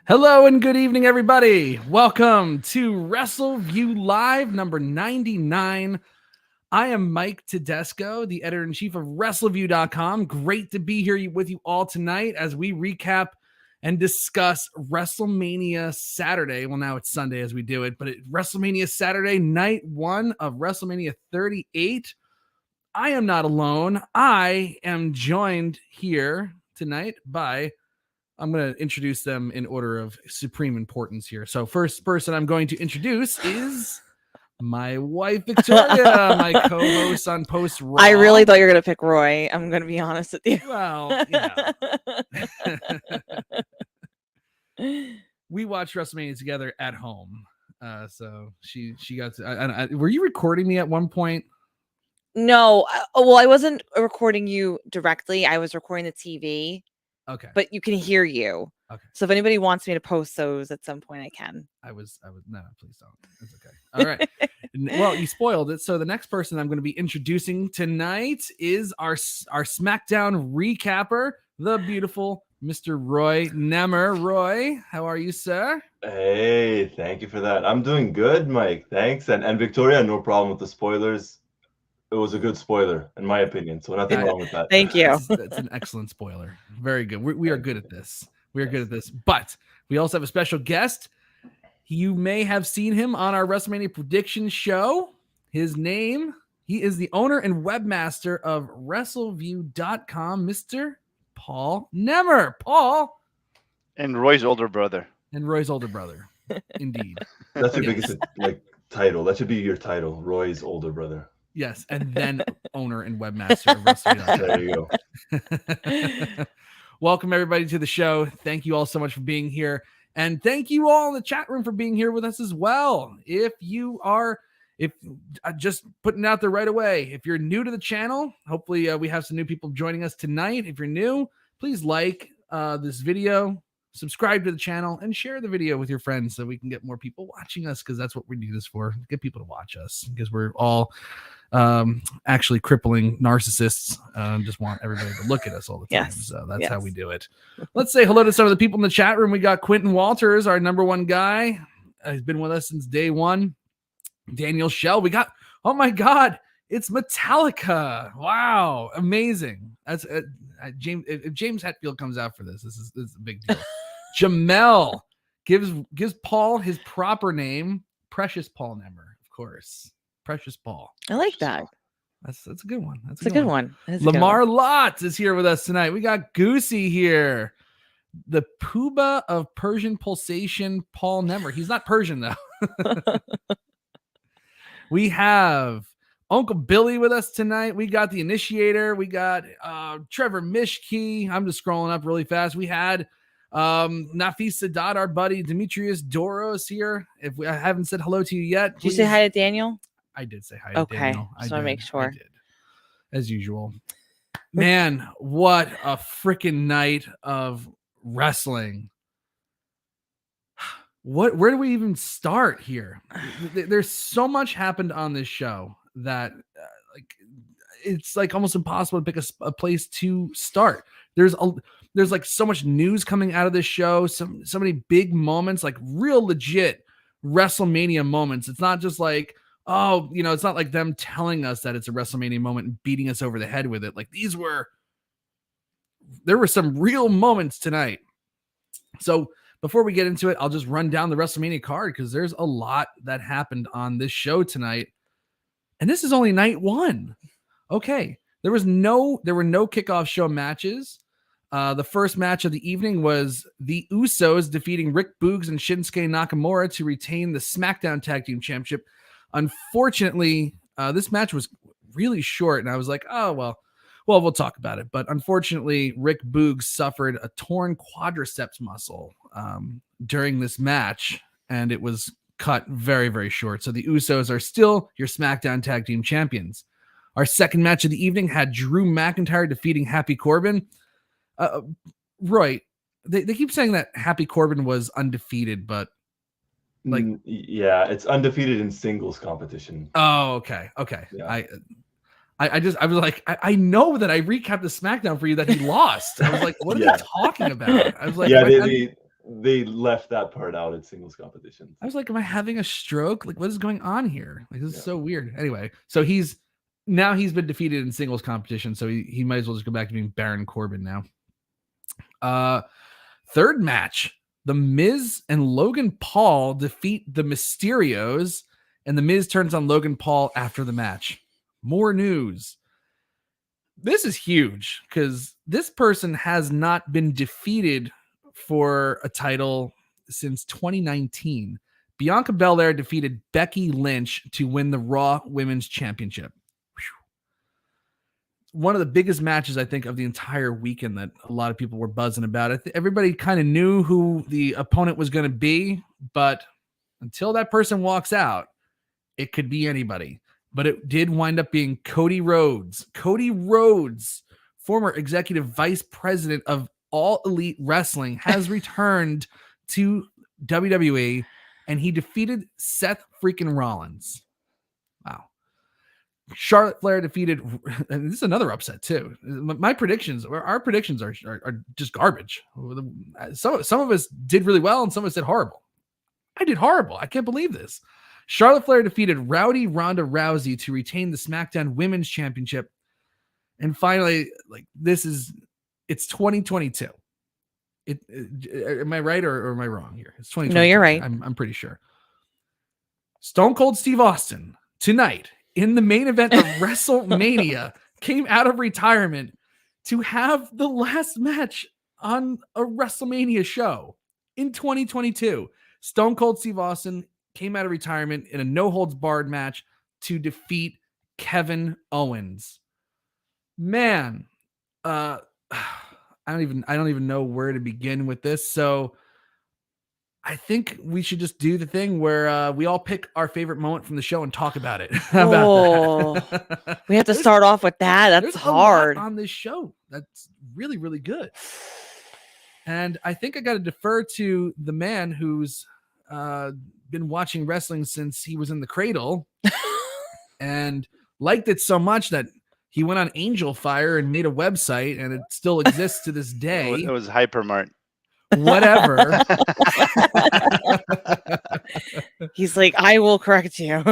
Hello and good evening, everybody. Welcome to Wrestleview Live number 99. I am Mike Tedesco, the editor-in-chief of Wrestleview.com. Great to be here with you all tonight as we recap and discuss WrestleMania Saturday. Well, now it's Sunday as we do it, but WrestleMania Saturday, night one of WrestleMania 38. I am not alone. I am joined here tonight by... I'm going to introduce them in order of supreme importance here. So first person I'm going to introduce is my wife, Victoria, my co-host on Post Raw. I really thought you were going to pick Roy. I'm going to be honest with you. Well, we watched WrestleMania together at home. So she got to, were you recording me at one point? No. Well, I wasn't recording you directly. I was recording the TV. Okay. But you can hear you. Okay. So if anybody wants me to post those at some point, I can. I was no, please don't. It's okay. All right. Well, you spoiled it. So the next person I'm going to be introducing tonight is our SmackDown recapper, the beautiful Mr. Roy Nemer. Roy, how are you, sir? Hey, thank you for that. I'm doing good, Mike. Thanks. And Victoria, no problem with the spoilers. It was a good spoiler, in my opinion. So nothing wrong with that. Thank you. That's an excellent spoiler. Very good. We are good at this. We are good at this. But we also have a special guest. You may have seen him on our WrestleMania prediction show. His name, he is the owner and webmaster of Wrestleview.com, Mr. Paul Nemer. Paul. And Roy's older brother. Indeed. That's your biggest title. That should be your title, Roy's older brother. Yes, and then owner and webmaster of Wrestleview.com. There you go. Welcome, everybody, to the show. Thank you all so much for being here. And thank you all in the chat room for being here with us as well. If just putting it out there right away, if you're new to the channel, hopefully we have some new people joining us tonight. If you're new, please like this video, subscribe to the channel, and share the video with your friends so we can get more people watching us, because that's what we do this for, get people to watch us, because we're all actually crippling narcissists. Just want everybody to look at us all the time. Yes. So that's how we do it. Let's say hello to some of the people in the chat room. We got Quentin Walters, our number one guy. He's been with us since day one. Daniel Shell. We got, oh my God, it's Metallica. Wow. Amazing. That's James. If James Hetfield comes out for this is a big deal. Jamel gives Paul his proper name, Precious Paul Nemer, of course. Precious Paul. I like that. That's a good one. That's a good one. Lamar Lotz is here with us tonight. We got Goosey here. The Puba of Persian Pulsation, Paul Nemer. He's not Persian, though. We have Uncle Billy with us tonight. We got the Initiator. We got Trevor Mishke. I'm just scrolling up really fast. We had Nafis Sadat, our buddy Demetrius Doros here. I haven't said hello to you yet, did you say hi to Daniel? I did say hi to Daniel. Just want to make sure. I did, as usual. Man, what a freaking night of wrestling. Where do we even start here? There's so much happened on this show that it's like almost impossible to pick a place to start. There's like so much news coming out of this show, so many big moments, like real legit WrestleMania moments. It's not just like, oh, it's not like them telling us that it's a WrestleMania moment and beating us over the head with it. Like there were some real moments tonight. So before we get into it, I'll just run down the WrestleMania card, because there's a lot that happened on this show tonight. And this is only night one. Okay. There were no kickoff show matches. The first match of the evening was the Usos defeating Rick Boogs and Shinsuke Nakamura to retain the SmackDown Tag Team Championship. Unfortunately, this match was really short, and I was like, oh, well, we'll talk about it. But unfortunately, Rick Boogs suffered a torn quadriceps muscle during this match, and it was cut very, very short. So the Usos are still your SmackDown Tag Team Champions. Our second match of the evening had Drew McIntyre defeating Happy Corbin. Roy, they keep saying that Happy Corbin was undefeated, but it's undefeated in singles competition. Oh, okay. Yeah. I was like, I know that I recapped the SmackDown for you that he lost. I was like, what are they talking about? I was like, they left that part out in singles competition. I was like, am I having a stroke? Like, what is going on here? Like, this is so weird. Anyway, so he's been defeated in singles competition, so he might as well just go back to being Baron Corbin now. Third match, The Miz and Logan Paul defeat the Mysterios, and The Miz turns on Logan Paul after the match. More news. This is huge because this person has not been defeated for a title since 2019. Bianca Belair defeated Becky Lynch to win the Raw Women's Championship. One of the biggest matches, I think, of the entire weekend that a lot of people were buzzing about. Everybody kind of knew who the opponent was going to be, but until that person walks out, it could be anybody. But it did wind up being Cody Rhodes. Cody Rhodes, former executive vice president of All Elite Wrestling, has returned to WWE, and he defeated Seth freaking Rollins. Wow. Charlotte Flair defeated, and this is another upset too. My predictions, our predictions are just garbage. Some of us did really well, and some of us did horrible. I did horrible. I can't believe this. Charlotte Flair defeated Rowdy Ronda Rousey to retain the SmackDown Women's Championship. And finally, it's 2022. Am I right or am I wrong here? It's 2022. No, you're right. I'm pretty sure. Stone Cold Steve Austin tonight in the main event of WrestleMania came out of retirement to have the last match on a WrestleMania show in 2022. Stone Cold Steve Austin came out of retirement in a no-holds-barred match to defeat Kevin Owens. Man, I don't even know where to begin with this. So I think we should just do the thing where we all pick our favorite moment from the show and talk about it. How about that? We have to start off with that. That's hard on this show. That's really, really good. And I think I got to defer to the man who's been watching wrestling since he was in the cradle and liked it so much that he went on Angel Fire and made a website, and it still exists to this day. It was Hypermart. Whatever. He's like, I will correct you.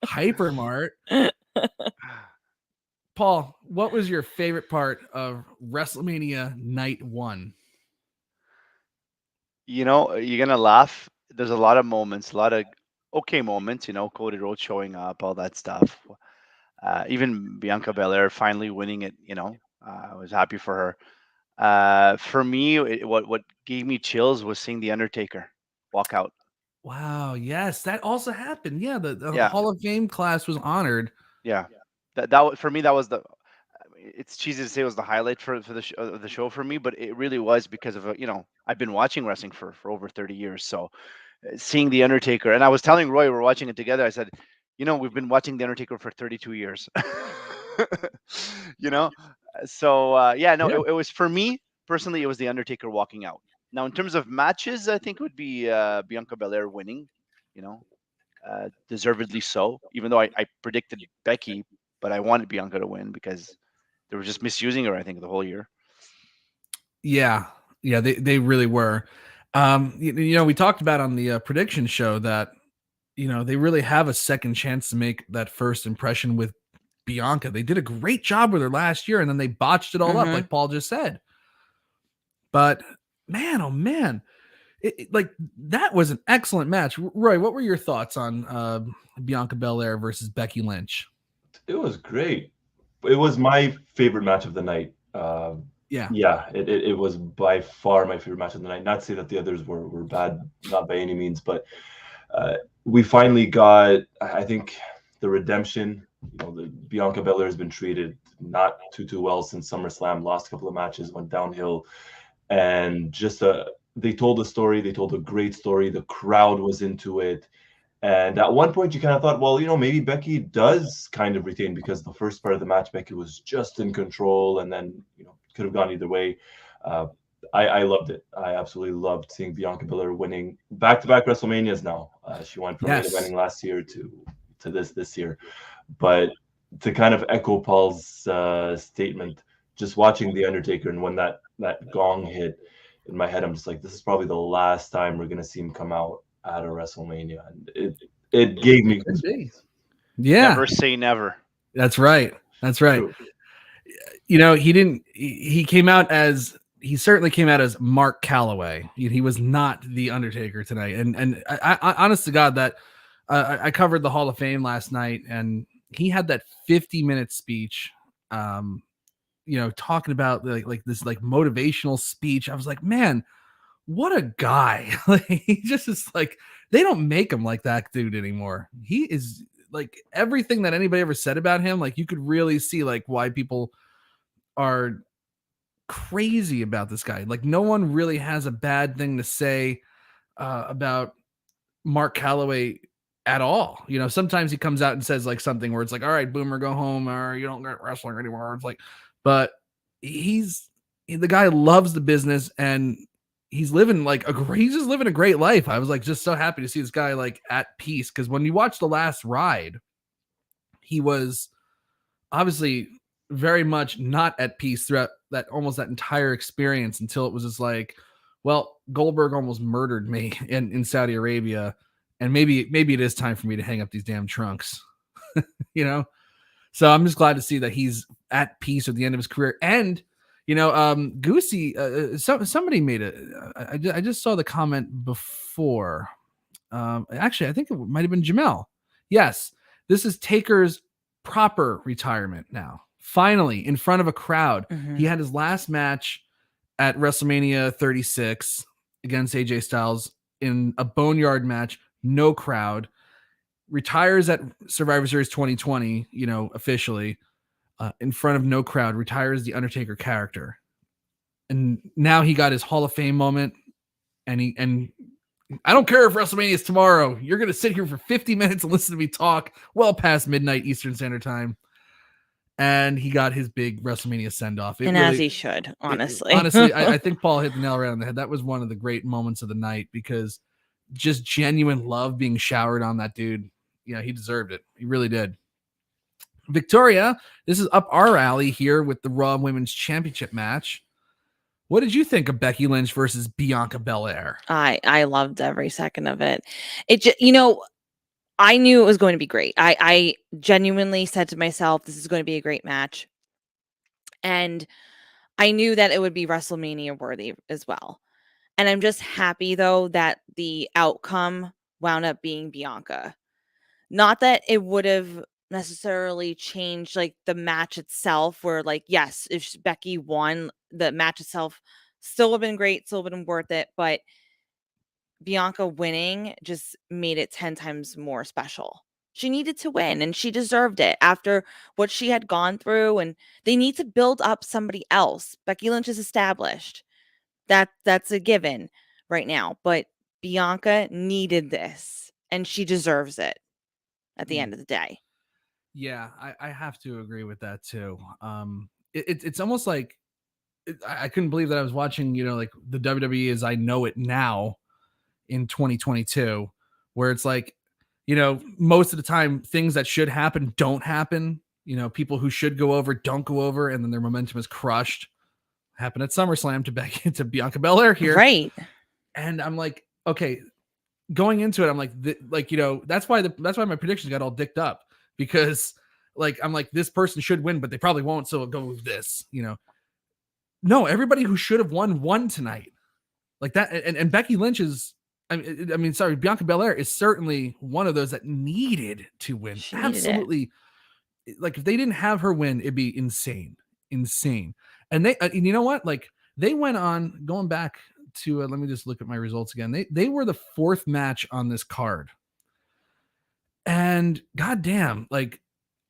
Hypermart. Paul, what was your favorite part of WrestleMania Night 1? You know, you're going to laugh. There's a lot of moments, a lot of okay moments, Cody Rhodes showing up, all that stuff. Even Bianca Belair finally winning it, I was happy for her. For me, what gave me chills was seeing the Undertaker walk out. Wow, yes, that also happened. Yeah, the Hall of Fame class was honored. Yeah, that for me, that was it's cheesy to say it was the highlight for the show for me, but it really was because of I've been watching wrestling for over 30 years, so seeing the Undertaker, and I was telling Roy, we're watching it together, I said, we've been watching the Undertaker for 32 years. So it was, for me personally, it was the Undertaker walking out. Now in terms of matches, I think it would be Bianca Belair winning, deservedly so, even though I predicted Becky, but I wanted Bianca to win because they were just misusing her, I think, the whole year. Yeah, they really were. We talked about on the prediction show that they really have a second chance to make that first impression with Bianca. They did a great job with her last year, and then they botched it all up, like Paul just said. But man, oh man, that was an excellent match. Roy, what were your thoughts on Bianca Belair versus Becky Lynch? It was great. It was my favorite match of the night. It was by far my favorite match of the night. Not to say that the others were bad, not by any means, but we finally got, I think, the redemption. The Bianca Belair has been treated not too well since SummerSlam. Lost a couple of matches, went downhill, and just they told a story. They told a great story. The crowd was into it. And at one point, you kind of thought, well, maybe Becky does kind of retain, because the first part of the match, Becky was just in control, and then, could have gone either way. I loved it. I absolutely loved seeing Bianca Belair winning back-to-back WrestleManias now. She went from winning last year to this year. But to kind of echo Paul's statement, just watching The Undertaker, and when that gong hit, in my head, I'm just like, this is probably the last time we're gonna see him come out at a WrestleMania, and it gave me goosebumps. Yeah, never say never. That's right. True. You know, he came out as, he certainly came out as Mark Calloway. He was not the Undertaker tonight. And I honest to God, that I covered the Hall of Fame last night, and he had that 50-minute speech, you know, talking about like this like motivational speech. I was like, man, what a guy. Like, he just is like, they don't make him like that dude anymore. He is like, everything that anybody ever said about him, like, you could really see like why people are crazy about this guy. Like, no one really has a bad thing to say about Mark Calloway at all. You know, sometimes he comes out and says like something where it's like, all right, Boomer, go home, or you don't get wrestling anymore. It's like, but the guy loves the business, and he's just living a great life. I was like, just so happy to see this guy like at peace. Cause when you watch The Last Ride, he was obviously very much not at peace throughout that entire experience, until it was just like, well, Goldberg almost murdered me in Saudi Arabia, and maybe it is time for me to hang up these damn trunks. You know? So I'm just glad to see that he's at peace at the end of his career. And, you know, Goosey, somebody made it. I just saw the comment before. Actually, I think it might have been Jamel. Yes, this is Taker's proper retirement now. Finally, in front of a crowd. Mhm. He had his last match at WrestleMania 36 against AJ Styles in a boneyard match, no crowd. Retires at Survivor Series 2020, you know, officially, in front of no crowd. Retires the Undertaker character, and now he got his Hall of Fame moment. And I don't care if WrestleMania is tomorrow. You're gonna sit here for 50 minutes and listen to me talk well past midnight Eastern Standard Time. And he got his big WrestleMania send off, And as he should, honestly. Honestly, I think Paul hit the nail right on the head. That was one of the great moments of the night, because just genuine love being showered on that dude. Yeah, he deserved it. He really did. Victoria, this is up our alley here with the Raw Women's Championship match. What did you think of Becky Lynch versus Bianca Belair? I loved every second of it. You know, I knew it was going to be great. I genuinely said to myself, this is going to be a great match. And I knew that it would be WrestleMania worthy as well. And I'm just happy, though, that the outcome wound up being Bianca. Not that it would have necessarily changed like the match itself, where like, yes, if Becky won, the match itself still would have been great, still would have been worth it. But Bianca winning just made it 10 times more special. She needed to win, and she deserved it after what she had gone through. And they need to build up somebody else. Becky Lynch is established. That's a given right now. But Bianca needed this, and she deserves it at the end of the day. Yeah, I have to agree with that too. It's almost like I couldn't believe that I was watching, you know, like the WWE as I know it now in 2022, where it's like, you know, most of the time things that should happen don't happen. You know, people who should go over don't go over, and then their momentum is crushed. Happened at SummerSlam to Bianca Belair here, right? And I'm like, okay, going into it, I'm like, you know, that's why my predictions got all dicked up, because like I'm like, this person should win, but they probably won't, so I'll go with this. You know, no, everybody who should have won tonight, like that, and Becky Lynch is. Sorry, Bianca Belair is certainly one of those that needed to win. Absolutely. Like, if they didn't have her win, it'd be insane. And they, and you know what? Like, they went on, going back to, let me just look at my results again. They were the fourth match on this card. And goddamn, like,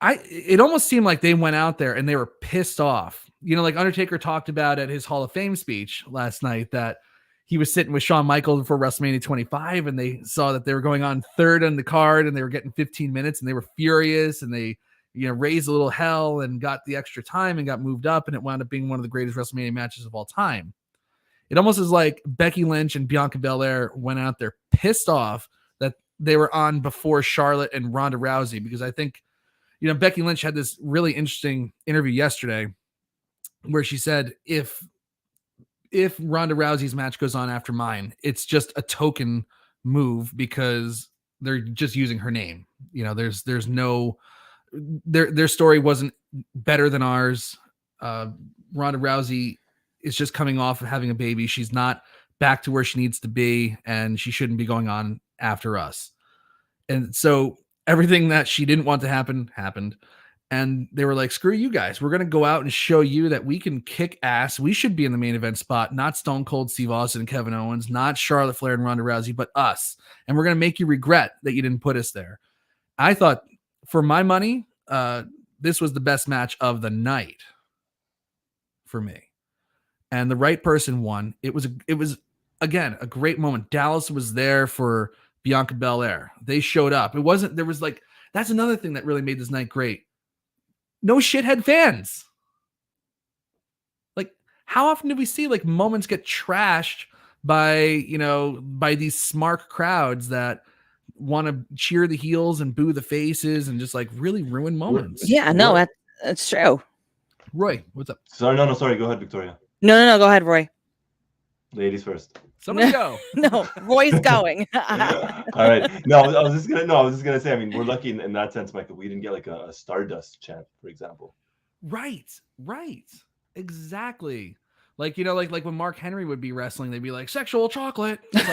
it almost seemed like they went out there and they were pissed off. You know, like Undertaker talked about at his Hall of Fame speech last night, that he was sitting with Shawn Michaels before WrestleMania 25, and they saw that they were going on third on the card, and they were getting 15 minutes, and they were furious, and they, you know, raised a little hell and got the extra time and got moved up, and it wound up being one of the greatest WrestleMania matches of all time. It almost is like Becky Lynch and Bianca Belair went out there pissed off that they were on before Charlotte and Ronda Rousey, because I think, you know, Becky Lynch had this really interesting interview yesterday where she said, if if Ronda Rousey's match goes on after mine, it's just a token move because they're just using her name. You know, there's no their story wasn't better than ours. Ronda Rousey is just coming off of having a baby. She's not back to where she needs to be, and she shouldn't be going on after us. And so everything that she didn't want to happen happened. And they were like, screw you guys. We're going to go out and show you that we can kick ass. We should be in the main event spot, not Stone Cold Steve Austin and Kevin Owens, not Charlotte Flair and Ronda Rousey, but us. And we're going to make you regret that you didn't put us there. I thought, for my money, this was the best match of the night for me. And the right person won. It was again, a great moment. Dallas was there for Bianca Belair. They showed up. That's another thing that really made this night great. No shithead fans. Like, how often do we see like moments get trashed by these smart crowds that want to cheer the heels and boo the faces and just like really ruin moments? Yeah, no, that's true. Roy, what's up? Sorry, no, sorry. Go ahead, Victoria. No, go ahead, Roy. Ladies first. Somebody go. No, Roy's going. All right. No, I was just gonna say. I mean, we're lucky in that sense, Michael. We didn't get like a Stardust chant, for example. Right. Exactly. Like, you know, like when Mark Henry would be wrestling, they'd be like, sexual chocolate. It's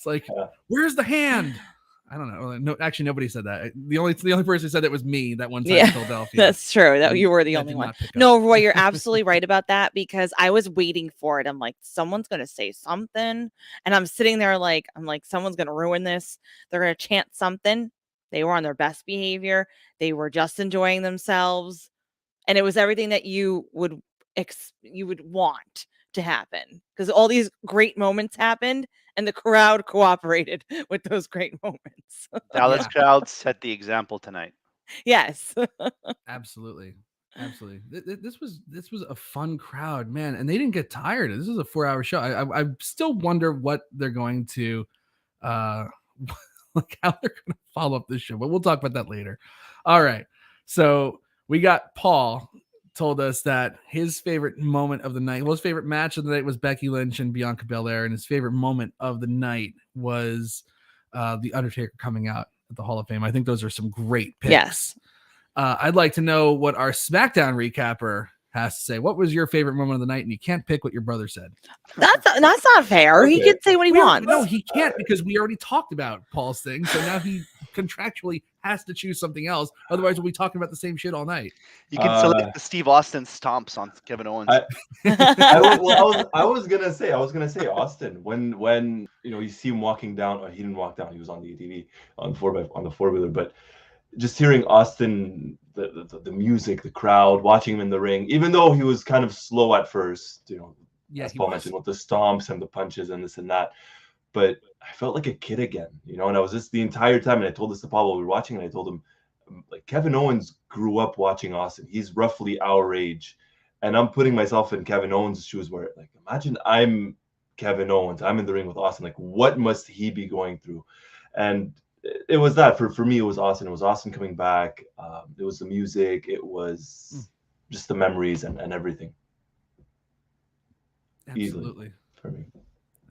like, where's the hand? I don't know. No, actually, nobody said that. The only person who said that was me that one time in Philadelphia. That's true. That you were the only one. No, Roy, you're absolutely right about that because I was waiting for it. I'm like, someone's going to say something. And I'm sitting there like, someone's going to ruin this. They're going to chant something. They were on their best behavior. They were just enjoying themselves. And it was everything that you would want to happen because all these great moments happened and the crowd cooperated with those great moments. Dallas crowd set the example tonight. Yes. Absolutely. This was a fun crowd, man, and they didn't get tired. This was a 4-hour show. I still wonder what they're going to like how they're going to follow up this show, but we'll talk about that later. All right. So we got Paul told us that his favorite moment of the night, his favorite match of the night was Becky Lynch and Bianca Belair, and his favorite moment of the night was the Undertaker coming out at the Hall of Fame. I think those are some great picks. Yes. I'd like to know what our SmackDown recapper has to say. What was your favorite moment of the night? And you can't pick what your brother said. That's not fair. He can say what he wants. No, he can't because we already talked about Paul's thing. So now he contractually has to choose something else. Otherwise, we'll be talking about the same shit all night. You can select the Steve Austin stomps on Kevin Owens. I was gonna say Austin when you see him walking down. Or he didn't walk down. He was on the ATV on the 4-wheeler. But just hearing Austin, the music, the crowd, watching him in the ring, even though he was kind of slow at first, as Paul mentioned, with the stomps and the punches and this and that. But I felt like a kid again, and I was just the entire time. And I told this to Paul while we were watching, and I told him, like, Kevin Owens grew up watching Austin. He's roughly our age. And I'm putting myself in Kevin Owens' shoes where, like, imagine I'm Kevin Owens. I'm in the ring with Austin. Like, what must he be going through? And it was that for me, it was Austin. It was Austin coming back. It was the music. It was just the memories and everything. Absolutely. Easily for me.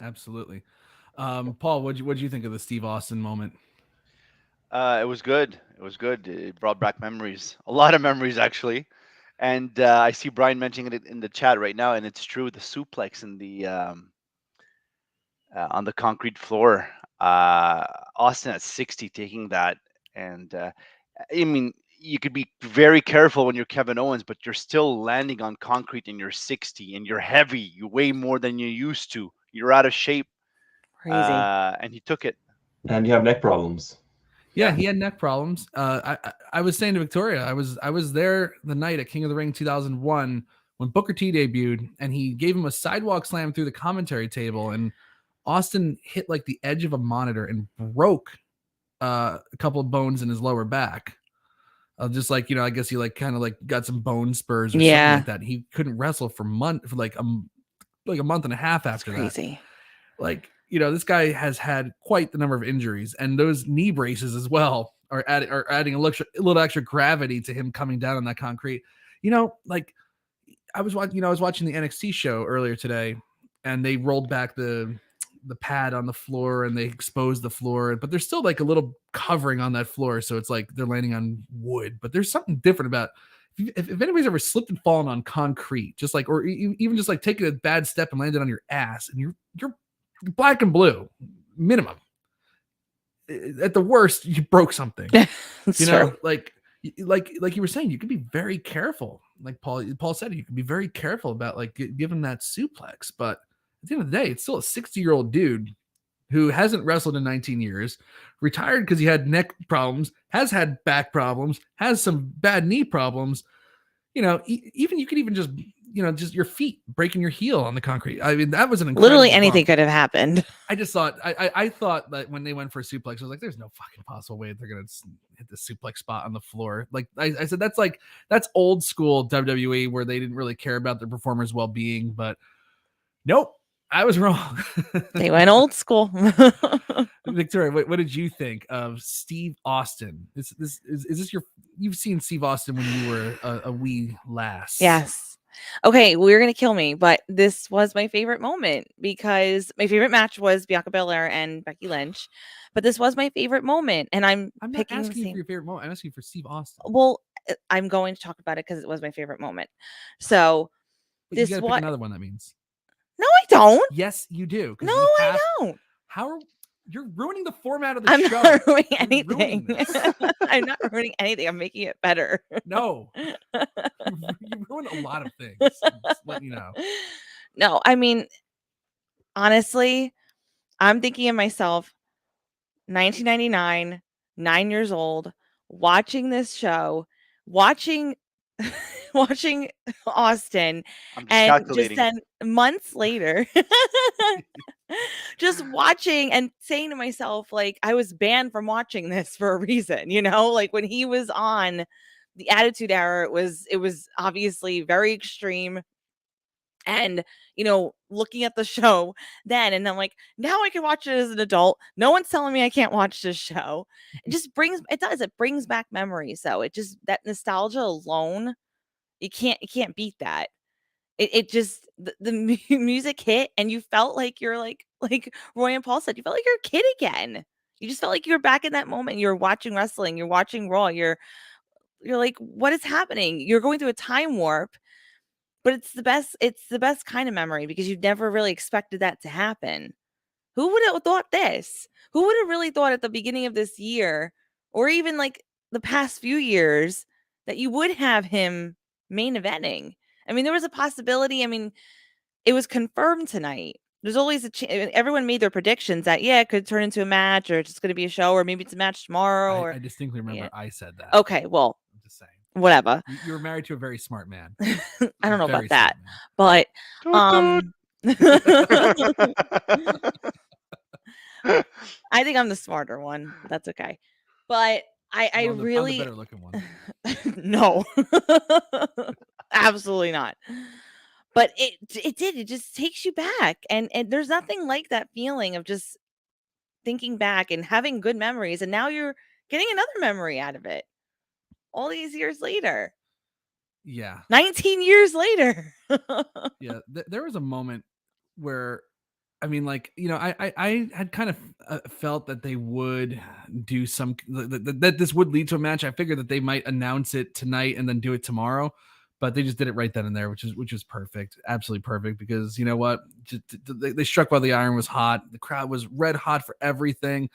Absolutely. Paul, what'd you think of the Steve Austin moment? It was good. It brought back memories, a lot of memories actually. And I see Brian mentioning it in the chat right now, and it's true. The suplex in the on the concrete floor. Austin at 60 taking that, and I mean, you could be very careful when you're Kevin Owens, but you're still landing on concrete and you're 60 and you're heavy. You weigh more than you used to. You're out of shape. Crazy. And he took it. And you have neck problems. Yeah, he had neck problems. I was saying to Victoria, I was there the night at King of the Ring 2001 when Booker T debuted, and he gave him a sidewalk slam through the commentary table, and Austin hit like the edge of a monitor and broke a couple of bones in his lower back. Just like, I guess he like kind of like got some bone spurs or something like that. He couldn't wrestle for like a month and a half after that. Crazy. Like, this guy has had quite the number of injuries, and those knee braces as well are adding a little extra gravity to him coming down on that concrete. Like, I was watching the NXT show earlier today, and they rolled back the pad on the floor and they exposed the floor, but there's still like a little covering on that floor, so it's like they're landing on wood. But there's something different about if anybody's ever slipped and fallen on concrete, just like, or even just like taking a bad step and landed on your ass, and you're black and blue minimum. At the worst, you broke something. You know, true. like you were saying, you can be very careful. Like Paul said, you can be very careful about like giving that suplex. But at the end of the day, it's still a 60-year-old dude who hasn't wrestled in 19 years, retired because he had neck problems, has had back problems, has some bad knee problems. You know, even you could even just, just your feet breaking your heel on the concrete. I mean, that was an incredible Literally anything bump. could have happened. I just thought, I thought that when they went for a suplex, I was like, there's no fucking possible way they're going to hit the suplex spot on the floor. Like I said, that's old school WWE where they didn't really care about their performers' well-being, but nope, I was wrong. They went old school. Victoria, what did you think of Steve Austin? Is this you've seen Steve Austin when you were a wee lass? Yes. Okay, well, you're gonna kill me, but this was my favorite moment because my favorite match was Bianca Belair and Becky Lynch, but this was my favorite moment, and I'm not picking asking the you same. for your favorite moment. I'm asking you for Steve Austin. Well, I'm going to talk about it because it was my favorite moment. So But this you gotta pick another one. That means no, I don't. yes, you do. No, I don't. You're ruining the format of the I'm show. not ruining You're anything. ruining this. I'm not ruining anything. I'm making it better. No, you ruined a lot of things. Just letting you know. No, I mean, honestly, I'm thinking of myself, 1999, 9 years old, watching this show, watching watching Austin, I'm just and just calculating. then months later, just watching and saying to myself, like, I was banned from watching this for a reason, like when he was on the Attitude Era, it was obviously very extreme. And looking at the show then, and I'm like, now I can watch it as an adult. No one's telling me I can't watch this show. It brings back memories. So that nostalgia alone, you can't beat that. It just the music hit, and you felt like you're like Roy and Paul said, you felt like you're a kid again. You just felt like you were back in that moment. You're watching wrestling, you're watching Raw, you're like, what is happening? You're going through a time warp. But it's the best kind of memory because you never really expected that to happen. Who would have thought this? Who would have really thought at the beginning of this year, or even like the past few years, that you would have him main eventing? I mean, there was a possibility. I mean, it was confirmed tonight. There's always everyone made their predictions that, it could turn into a match, or it's just going to be a show, or maybe it's a match tomorrow. I distinctly remember I said that. Okay, well, I'm just saying. Whatever. You were married to a very smart man. I don't know about that, but I think I'm the smarter one. That's okay. But I really, I'm the better looking one. No, absolutely not. But it just takes you back, and there's nothing like that feeling of just thinking back and having good memories, and now you're getting another memory out of it all these years later. Yeah. 19 years later. Yeah. There was a moment where, I mean, like, I had kind of felt that they would do that this would lead to a match. I figured that they might announce it tonight and then do it tomorrow, but they just did it right then and there, which is perfect. Absolutely perfect. Because you know what? They struck while the iron was hot. The crowd was red hot for everything.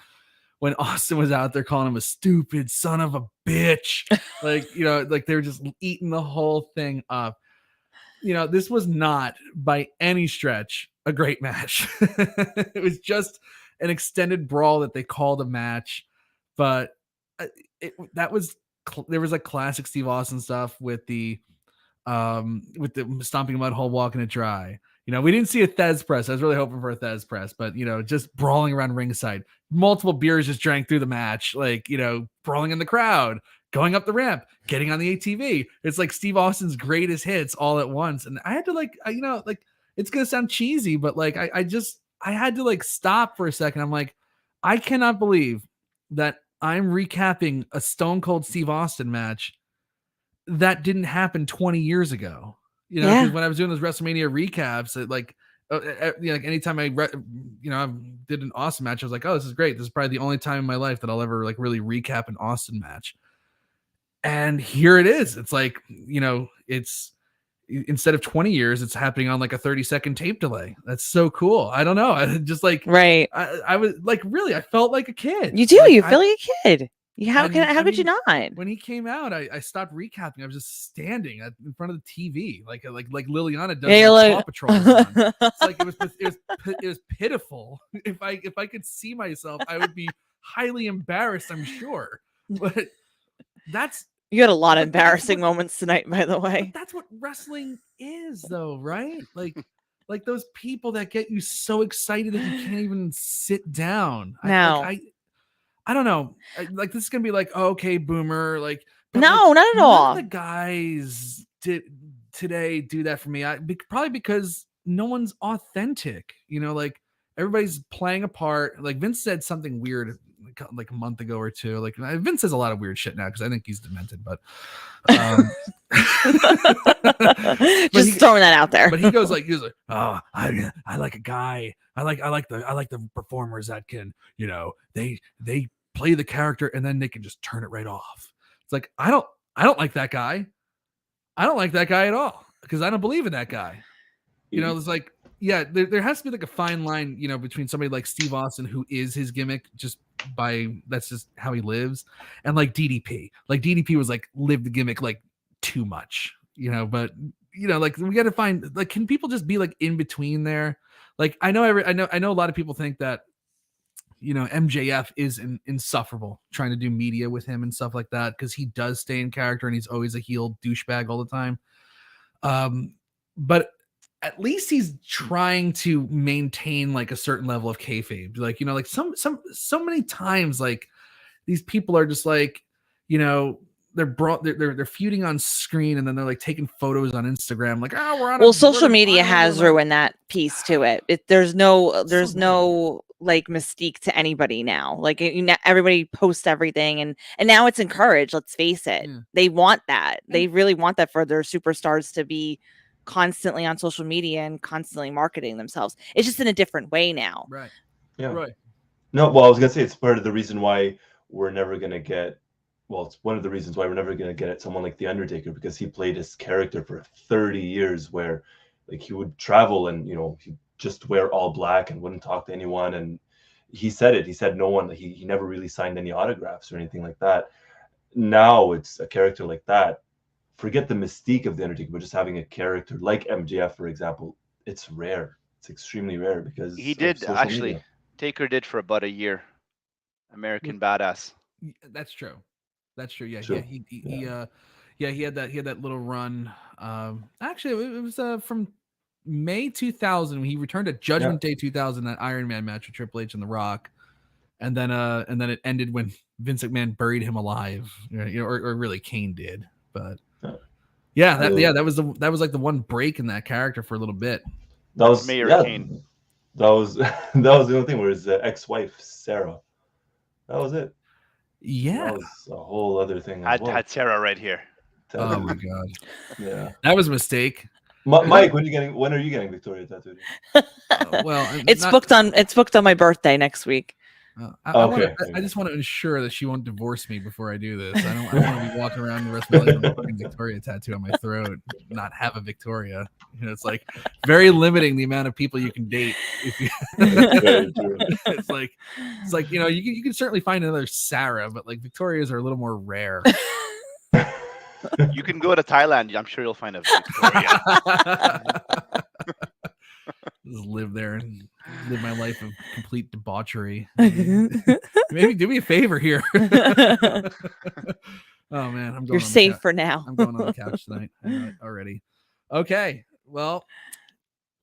When Austin was out there calling him a stupid son of a bitch, like they were just eating the whole thing up. This was not by any stretch a great match. It was just an extended brawl that they called a match, but there was like classic Steve Austin stuff with the stomping a mud hole, walking it dry. We didn't see a Thez press. I was really hoping for a Thez press, but just brawling around ringside. Multiple beers just drank through the match, like brawling in the crowd, going up the ramp, getting on the ATV. It's like Steve Austin's greatest hits all at once. And I had to it's gonna sound cheesy, but like I had to stop for a second. I'm like, I cannot believe that I'm recapping a Stone Cold Steve Austin match that didn't happen 20 years ago. You know, because when I was doing those WrestleMania recaps, like anytime I did an Austin match, I was like, oh, this is great. This is probably the only time in my life that I'll ever like really recap an Austin match. And here it is. It's like, it's instead of 20 years, it's happening on like a 30-second tape delay. That's so cool. I don't know. I just like, right. I was like, really, I felt like a kid. You do. Like, you feel like a kid. How could you not? When he came out, I stopped recapping. I was just standing in front of the TV, like Liliana does. Yeah, like, Paw Patrol. It's like it was pitiful. If I could see myself, I would be highly embarrassed, I'm sure. But you had a lot of embarrassing moments tonight, by the way. That's what wrestling is, though, right? Like those people that get you so excited that you can't even sit down. I don't know. Like this is gonna be like, oh, okay, boomer. Like, no, not at all. The guys today do that for me. Probably because no one's authentic. Like everybody's playing a part. Like Vince said something weird like a month ago or two. Like Vince says a lot of weird shit now because I think he's demented. But just throwing that out there. But he goes like, oh, I like a guy. I like the performers that can, they play the character and then they can just turn it right off. It's like I don't like that guy. I don't like that guy at all because I don't believe in that guy. It's like, yeah, there has to be like a fine line, between somebody like Steve Austin, who is his gimmick that's just how he lives, and like DDP. Like DDP was like lived the gimmick like too much, but like we got to find like, can people just be like in between there? Like I know a lot of people think that MJF is insufferable trying to do media with him and stuff like that because he does stay in character and he's always a heel douchebag all the time. But at least he's trying to maintain like a certain level of kayfabe. Like, like so many times, like these people are just like, they're feuding on screen and then they're like taking photos on Instagram. Like, oh, we're on. Social media has ruined that piece to it. There's no like mystique to anybody now. Like everybody posts everything and now it's encouraged. Let's face it. Yeah. They want that. They really want that for their superstars to be constantly on social media and constantly marketing themselves. It's just in a different way now. Right. Yeah. Right. No, well, I was gonna say it's part of the reason why we're never gonna get. Well, it's one of the reasons why we're never gonna get someone like the Undertaker because he played his character for 30 years, where like he would travel and he'd just wear all black and wouldn't talk to anyone. And he said it. He said no one. He never really signed any autographs or anything like that. Now it's a character like that. Forget the mystique of the Undertaker, but just having a character like MJF, for example, it's rare. It's extremely rare because he did actually. Media. Taker did for about a year. American Badass. That's true. That's true. Yeah. True. He had that little run. Actually, it was from May 2000 when he returned at Judgment Day 2000, that Iron Man match with Triple H and The Rock, and then it ended when Vince McMahon buried him alive. Or really Kane did, but. That was like the one break in that character for a little bit. That was Kane. That was the only thing where his ex-wife Sarah. That was it. Yeah, that was a whole other thing. I had Sarah right here. Oh my god. Yeah, that was a mistake. Mike, when are you getting Victoria tattooed? It's booked on my birthday next week. I just want to ensure that she won't divorce me before I do this. I don't want to be walking around the rest of my life with a fucking Victoria tattoo on my throat, not have a Victoria. It's like very limiting the amount of people you can date. If you... it's like you can certainly find another Sarah, but like Victorias are a little more rare. You can go to Thailand. I'm sure you'll find a Victoria. Just live there and live my life of complete debauchery. Maybe do me a favor here. Oh man, I'm going. You're safe for now. I'm going on the couch tonight. I know it already. Okay, well,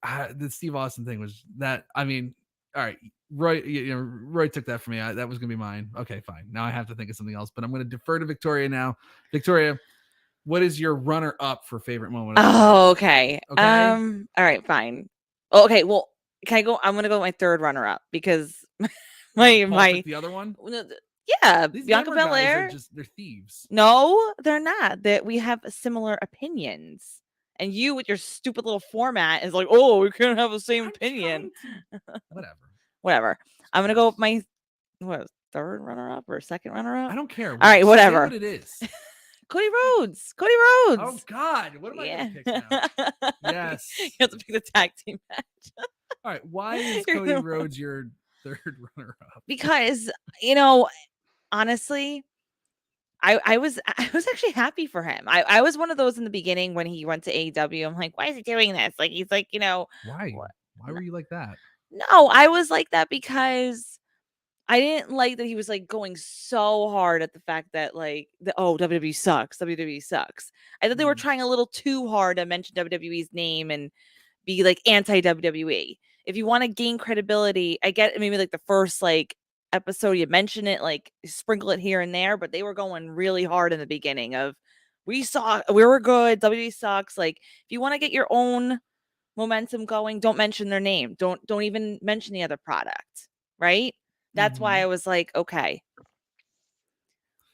the Steve Austin thing was that. I mean, all right, Roy. Roy took that from me. That was gonna be mine. Okay, fine. Now I have to think of something else, but I'm gonna defer to Victoria now. Victoria, what is your runner-up for favorite moment? Oh, okay. All right, fine. Okay, well, can I go? I'm gonna go with my third runner-up because my the other one. Yeah, these Bianca Belair. They're thieves. No, they're not. That we have similar opinions. And you with your stupid little format is like, oh, we can't have the same opinion. Whatever. I'm going to go with my third runner-up or second runner-up? I don't care. All right, whatever. Say what it is. Cody Rhodes. Oh, God. What am I going to pick now? Yes. You have to pick the tag team match. All right. Why is Cody Rhodes your third runner-up? Because, honestly, I was actually happy for him. I was one of those in the beginning when he went to AEW. I'm like, why is he doing this? Like, he's like, why? Why were you like that? No, I was like that because I didn't like that he was like going so hard at the fact that like WWE sucks. WWE sucks. I thought they were trying a little too hard to mention WWE's name and be like anti-WWE. If you want to gain credibility, I get maybe like the first like episode you mention it, like sprinkle it here and there, but they were going really hard in the beginning of we were good, WWE sucks. Like if you want to get your own momentum going, don't mention their name. Don't even mention the other product, right? That's why I was like, okay.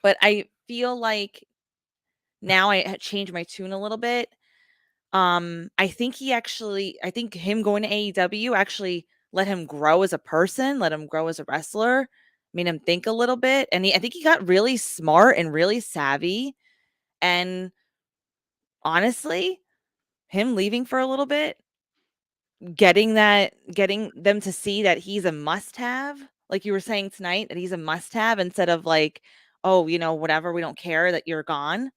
But I feel like now I had changed my tune a little bit. I think him going to AEW actually let him grow as a person, let him grow as a wrestler, made him think a little bit. And I think he got really smart and really savvy. And honestly, him leaving for a little bit, getting them to see that he's a must-have, like you were saying tonight, that he's a must-have instead of like, oh, whatever, we don't care that you're gone.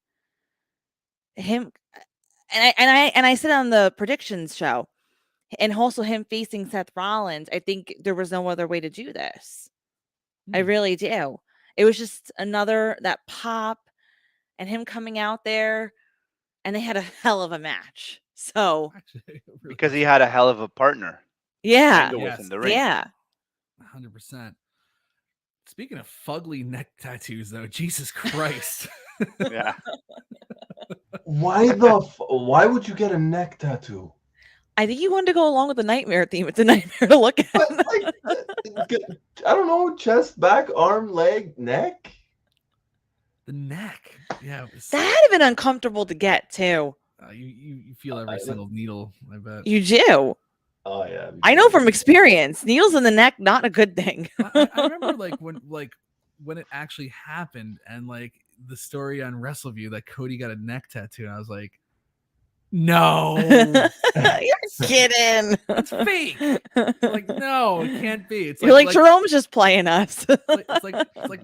Him and I said on the predictions show, and also him facing Seth Rollins, I think there was no other way to do this. I really do. It was just that pop and him coming out there, and they had a hell of a match. So because he had a hell of a partner. Yeah. Within the ring. Yeah. 100%. Speaking of fugly neck tattoos, though, Jesus Christ. Yeah. Why would you get a neck tattoo? I think you wanted to go along with the nightmare theme. It's a nightmare to look at. I don't know, chest, back, arm, leg, neck. The neck. Yeah. That had been uncomfortable to get too. You feel every single needle, I bet. You do. Oh yeah. I know from experience. Needles in the neck, not a good thing. I remember when it actually happened, and like the story on WrestleView that Cody got a neck tattoo, and I was like, no. You're kidding. It's fake. Like, no, it can't be. It's You're like Jerome's just playing us. It's like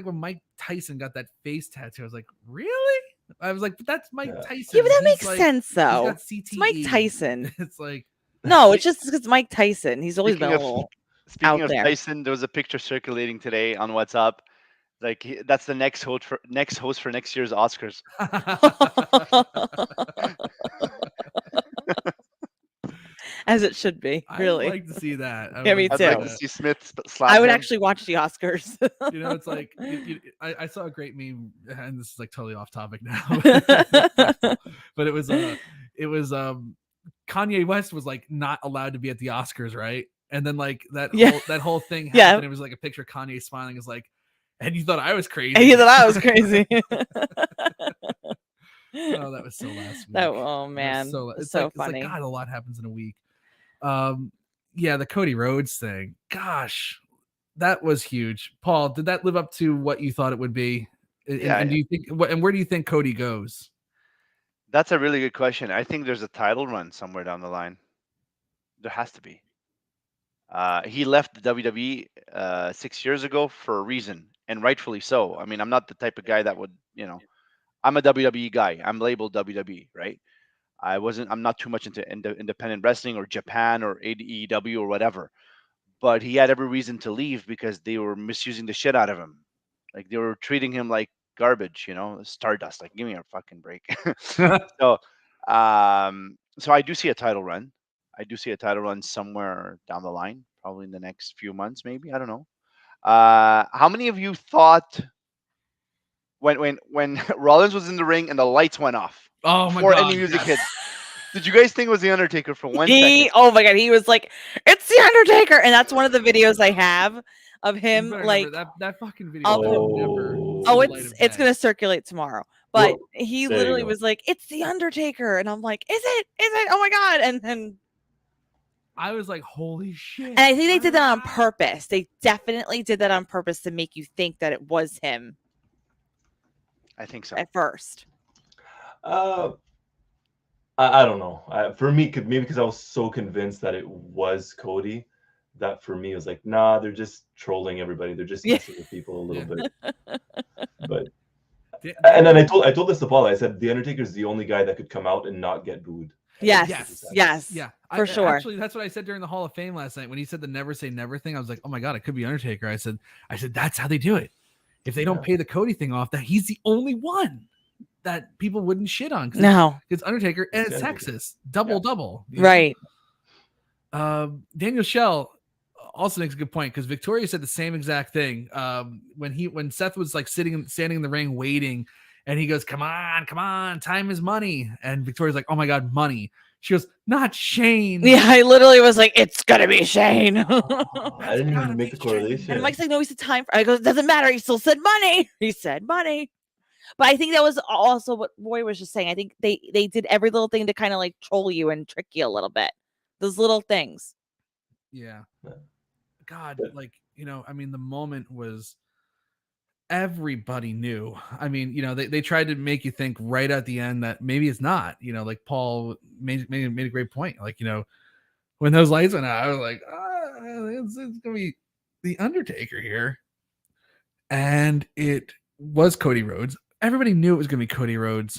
when Mike Tyson got that face tattoo. I was like, really? I was like, but that's Mike Tyson. Yeah, but that makes sense though. It's Mike Tyson. It's like, no, it's just because Mike Tyson. He's always been a little Speaking of there. Tyson, there was a picture circulating today on WhatsApp. Like that's the next host for next year's Oscars. As it should be, really. I'd like to see that. Yeah, me too. I'd like to see Smith slap I would him. actually watch the Oscars. It's like I saw a great meme, and this is like totally off topic now. But it was Kanye West was like not allowed to be at the Oscars, right? And then like that whole thing happened. Yeah. It was like a picture of Kanye smiling. Is like, and you thought I was crazy. And you thought I was crazy. Oh, that was so last week. Oh man, it's so like, funny. It's like, God, a lot happens in a week. Yeah, the Cody Rhodes thing. Gosh, that was huge. Paul, did that live up to what you thought it would be? And do you think? And where do you think Cody goes? That's a really good question. I think there's a title run somewhere down the line. There has to be. He left the WWE 6 years ago for a reason, and rightfully so. I mean, I'm not the type of guy that would, I'm a WWE guy. I'm labeled WWE, right? I'm not too much into independent wrestling or Japan or AEW or whatever. But he had every reason to leave because they were misusing the shit out of him. Like they were treating him like garbage, stardust. Like, give me a fucking break. So I do see a title run. I do see a title run somewhere down the line, probably in the next few months, maybe. I don't know. How many of you thought when Rollins was in the ring and the lights went off before any music hit? Did you guys think it was the Undertaker for 1 second? Oh my god, he was like, "It's the Undertaker," and that's one of the videos I have of him like that fucking video. it's gonna circulate tomorrow. But he literally was like, "It's the Undertaker," and I'm like, "Is it? Is it? Oh my god!" And then I was like, "Holy shit!" And I think they did that on purpose. They definitely did that on purpose to make you think that it was him. I think so. At first. I don't know. For me, maybe because I was so convinced that it was Cody, that for me it was like, nah, they're just trolling everybody. They're just messing with people a little bit. But and then I told this to Paul. I said the Undertaker's the only guy that could come out and not get booed. Yes. Yeah. For sure. Actually, that's what I said during the Hall of Fame last night when he said the never say never thing. I was like, oh my god, it could be Undertaker. I said that's how they do it. If they don't pay the Cody thing off, that he's the only one that people wouldn't shit on. No, it's Undertaker and it's Texas. Double. Right. Daniel Schell also makes a good point because Victoria said the same exact thing when Seth was like standing in the ring waiting, and he goes, come on, time is money, and Victoria's like, oh my god, money. She goes, not Shane. Yeah, I literally was like, it's gonna be Shane. I didn't even make the correlation. And Mike's like, no, he said time. I go, it doesn't matter. He still said money. He said money. But I think that was also what Roy was just saying. I think they did every little thing to kind of like troll you and trick you a little bit. Those little things. Yeah. God, like, I mean, the moment was everybody knew. I mean, they tried to make you think right at the end that maybe it's not, like Paul made a great point. Like, when those lights went out, I was like, it's going to be the Undertaker here. And it was Cody Rhodes. Everybody knew it was going to be Cody Rhodes.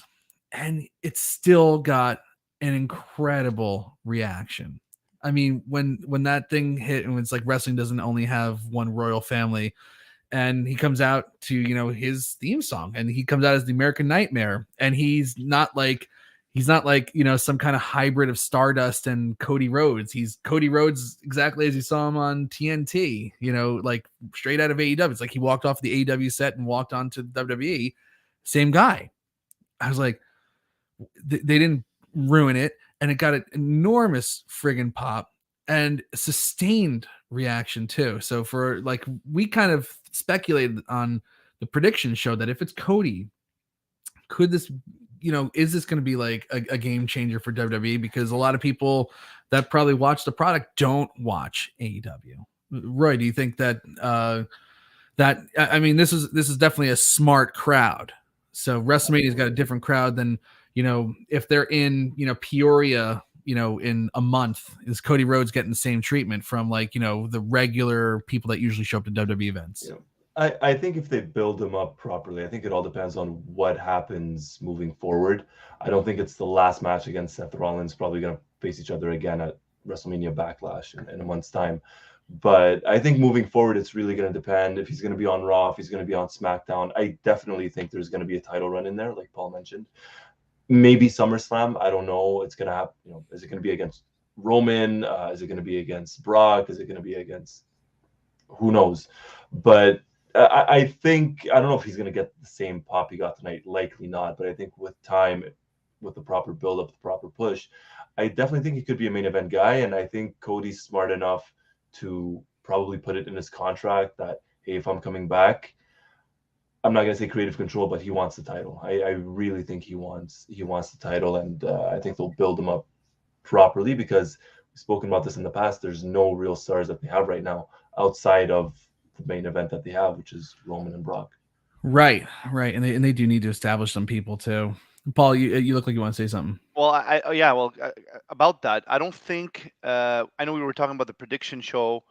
And it still got an incredible reaction. I mean, when that thing hit, and it's like wrestling doesn't only have one royal family, and he comes out to, his theme song, and he comes out as the American Nightmare, and he's not like, some kind of hybrid of Stardust and Cody Rhodes. He's Cody Rhodes exactly as you saw him on TNT, like straight out of AEW. It's like he walked off the AEW set and walked onto WWE. Same guy. I was like, they didn't ruin it, and it got an enormous friggin' pop and sustained reaction too. So for like, we kind of speculated on the prediction show that if it's Cody, could this, is this going to be like a game changer for WWE? Because a lot of people that probably watch the product don't watch AEW. Roy, do you think that I mean, this is definitely a smart crowd. So WrestleMania's got a different crowd than, if they're in, Peoria, in a month, is Cody Rhodes getting the same treatment from like, the regular people that usually show up to WWE events? I think if they build them up properly, I think it all depends on what happens moving forward. I don't think it's the last match against Seth Rollins, probably going to face each other again at WrestleMania Backlash in a month's time. But I think moving forward, it's really going to depend if he's going to be on Raw, if he's going to be on SmackDown. I definitely think there's going to be a title run in there, like Paul mentioned. Maybe SummerSlam. I don't know. It's going to happen. Is it going to be against Roman? Is it going to be against Brock? Is it going to be against who knows? But I think, I don't know if he's going to get the same pop he got tonight. Likely not. But I think with time, with the proper build-up, the proper push, I definitely think he could be a main event guy. And I think Cody's smart enough to probably put it in his contract that, hey, if I'm coming back, I'm not going to say creative control, but he wants the title. I really think he wants the title, and I think they'll build him up properly because we've spoken about this in the past. There's no real stars that they have right now outside of the main event that they have, which is Roman and Brock. Right. And they do need to establish some people too. Paul, you look like you want to say something. Well, about that, I don't think. I know we were talking about the prediction show.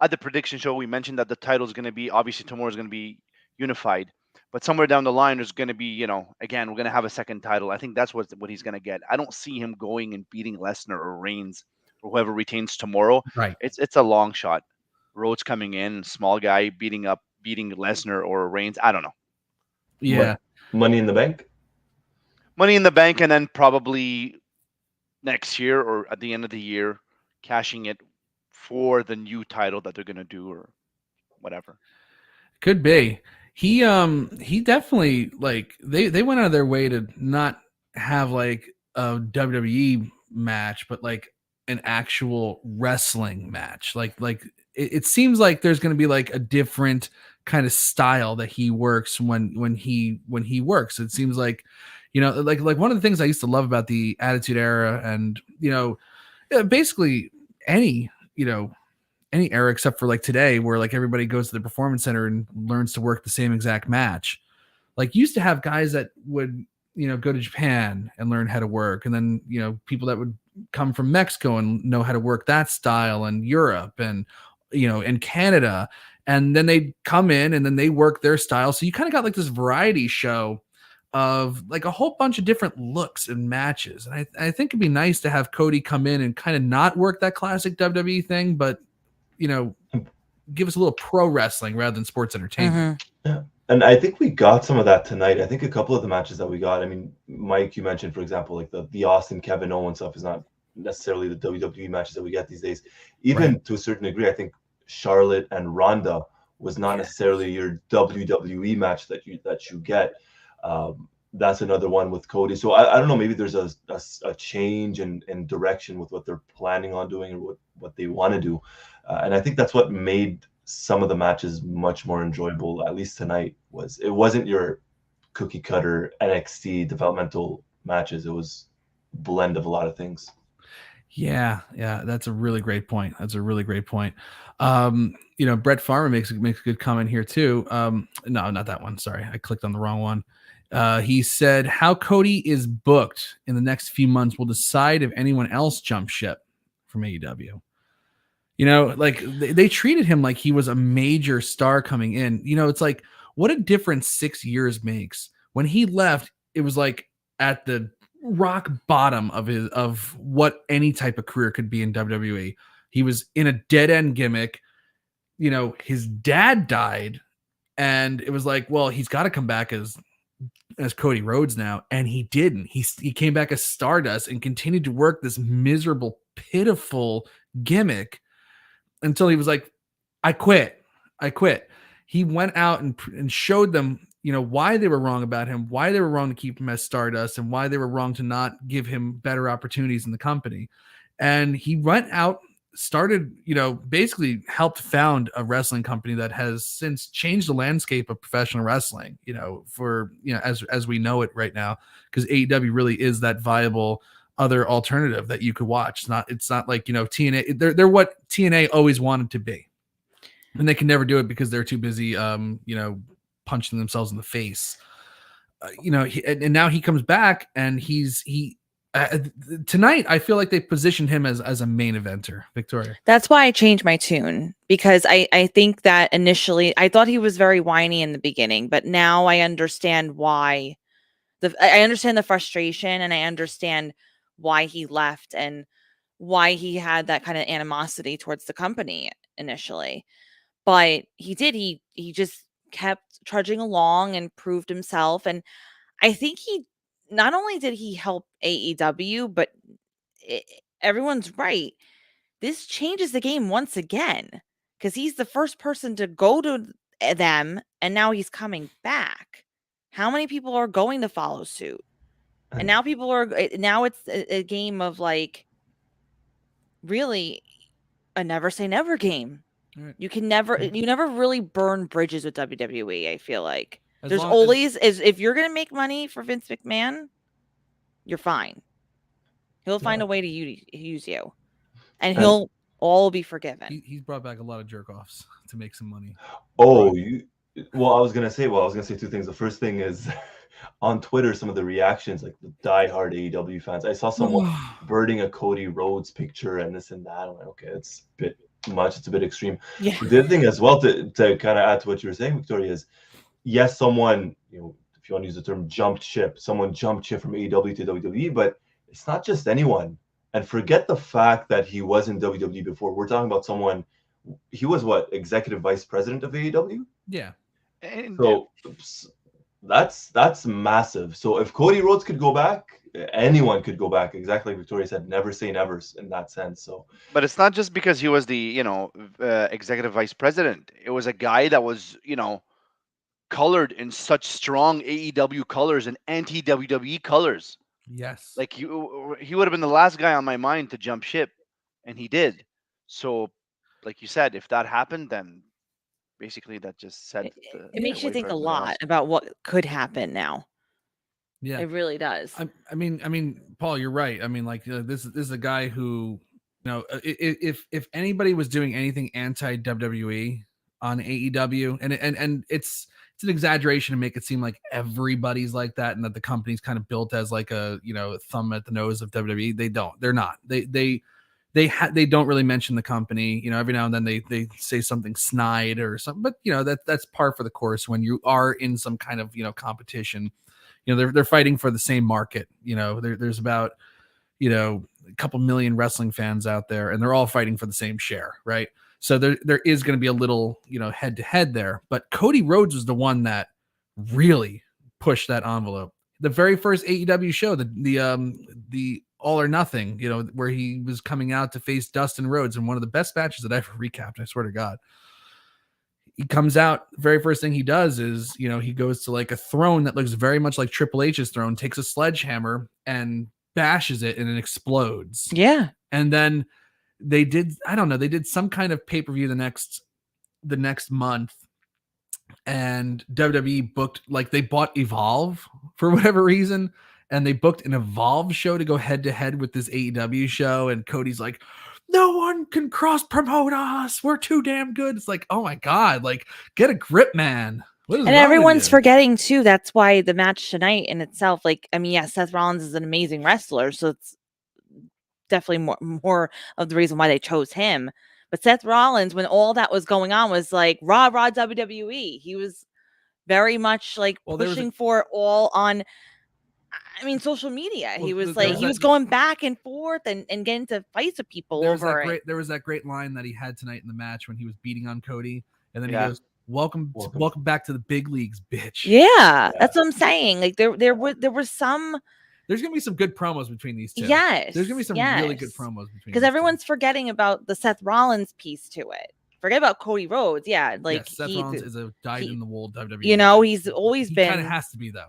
At the prediction show, we mentioned that the title is going to be, obviously tomorrow is going to be unified, but somewhere down the line there's going to be, again, we're going to have a second title. I think that's what he's going to get. I don't see him going and beating Lesnar or Reigns or whoever retains tomorrow. Right. It's a long shot. Rhodes coming in, small guy beating Lesnar or Reigns. I don't know. Yeah. Money in the Bank. Money in the Bank, and then probably next year or at the end of the year, cashing it for the new title that they're going to do or whatever. Could be. He definitely, like, they went out of their way to not have like a WWE match, but like an actual wrestling match. Like it seems like there's going to be like a different kind of style that he works when he works. It seems like, like one of the things I used to love about the Attitude Era and, basically any, any era except for like today where like everybody goes to the Performance Center and learns to work the same exact match. Like, used to have guys that would, go to Japan and learn how to work. And then, people that would come from Mexico and know how to work that style, and Europe and, and Canada. And then they come in and then they work their style. So you kind of got like this variety show of like a whole bunch of different looks and matches. And I think it'd be nice to have Cody come in and kind of not work that classic WWE thing, but, give us a little pro wrestling rather than sports entertainment. Yeah. And I think we got some of that tonight. I think a couple of the matches that we got, I mean, Mike, you mentioned, for example, like the Austin Kevin Owens stuff is not necessarily the WWE matches that we get these days. Even to a certain degree, I think Charlotte and Ronda was not necessarily your WWE match that you get. That's another one with Cody. So I don't know, maybe there's a change in direction with what they're planning on doing or what they want to do. And I think that's what made some of the matches much more enjoyable, at least tonight. It wasn't your cookie cutter NXT developmental matches. It was a blend of a lot of things. Yeah, that's a really great point. Brett Farmer makes a good comment here too. No, not that one. Sorry, I clicked on the wrong one. He said, how Cody is booked in the next few months will decide if anyone else jumps ship from AEW. Like they treated him like he was a major star coming in. It's like, what a difference 6 years makes. When he left, it was like at the rock bottom of what any type of career could be in WWE. He was in a dead end gimmick. His dad died, and it was like, well, he's got to come back as Cody Rhodes now, and he didn't. He came back as Stardust and continued to work this miserable, pitiful gimmick until he was like, I quit. He went out and showed them, why they were wrong about him, why they were wrong to keep him as Stardust, and why they were wrong to not give him better opportunities in the company. And he went out, started, basically helped found a wrestling company that has since changed the landscape of professional wrestling, as we know it right now, because AEW really is that viable other alternative that you could watch. It's not like, TNA, they're what TNA always wanted to be. And they can never do it because they're too busy, punching themselves in the face. And now he comes back and tonight, I feel like they positioned him as a main eventer. Victoria. That's why I changed my tune, because I think that initially I thought he was very whiny in the beginning, but now I understand why. I understand the frustration, and I understand why he left and why he had that kind of animosity towards the company initially. But he just kept trudging along and proved himself. And I think he not only did he help AEW, but everyone's right. This changes the game once again, because he's the first person to go to them, and now he's coming back. How many people are going to follow suit? And now it's a game of like, really a never say never game. Right. You never really burn bridges with WWE. I feel like there's always, if you're going to make money for Vince McMahon, you're fine. He'll find a way to use you, and he'll all be forgiven. He's brought back a lot of jerk offs to make some money. Oh, right. I was gonna say two things. The first thing is on Twitter, some of the reactions, like the diehard AEW fans. I saw someone burning a Cody Rhodes picture and this and that. I'm like, okay, it's a bit much. It's a bit extreme. Yeah. The other thing as well, to kind of add to what you were saying, Victoria, is yes, someone, if you want to use the term jumped ship, someone jumped ship from AEW to WWE, but it's not just anyone. And forget the fact that he was in WWE before. We're talking about someone, he was executive vice president of AEW? Yeah. And so that's massive. So if Cody Rhodes could go back, anyone could go back. Exactly like Victoria said, never say never in that sense. So, but it's not just because he was the executive vice president. It was a guy that was colored in such strong AEW colors and anti-WWE colors. Yes, like he would have been the last guy on my mind to jump ship, and he did. So, like you said, if that happened, then basically that just said it makes you think a lot about what could happen now. Yeah, it really does. I mean, Paul, you're right. I mean, like this is a guy who, if anybody was doing anything anti WWE on AEW, and it's an exaggeration to make it seem like everybody's like that and that the company's kind of built as like a thumb at the nose of WWE. They don't. They're not. They don't really mention the company. Every now and then they say something snide or something, but that's par for the course when you are in some kind of competition. They're fighting for the same market. There's about a couple million wrestling fans out there, and they're all fighting for the same share, right? So there is going to be a little head to head there. But Cody Rhodes was the one that really pushed that envelope. The very first AEW show, the All or Nothing, where he was coming out to face Dustin Rhodes in one of the best matches that I ever recapped. I swear to God. He comes out, the very first thing he does is, he goes to like a throne that looks very much like Triple H's throne, takes a sledgehammer and bashes it and it explodes. Yeah. And then they did some kind of pay-per-view the next month, and WWE booked, like, they bought Evolve for whatever reason, and they booked an Evolve show to go head to head with this AEW show. And Cody's like, no one can cross promote us. We're too damn good. It's like, oh my God, like, get a grip, man. And everyone's forgetting too. That's why the match tonight in itself, like, I mean, yeah, Seth Rollins is an amazing wrestler, so it's definitely more of the reason why they chose him. But Seth Rollins, when all that was going on, was like raw WWE. He was very much like pushing for it all on, I mean, social media. Well, he was like, he was going back and forth and getting to fights with people over it. There was that great line that he had tonight in the match when he was beating on Cody, and then he goes, welcome back to the big leagues, bitch. Yeah, that's what I'm saying. Like there was some. There's gonna be some good promos between these two. Yes, there's gonna be some really good promos between. Because everyone's forgetting about the Seth Rollins piece to it. Forget about Cody Rhodes. Yeah, like Seth Rollins is a dyed-in-the-wool WWE. He's always been. Kind of has to be though.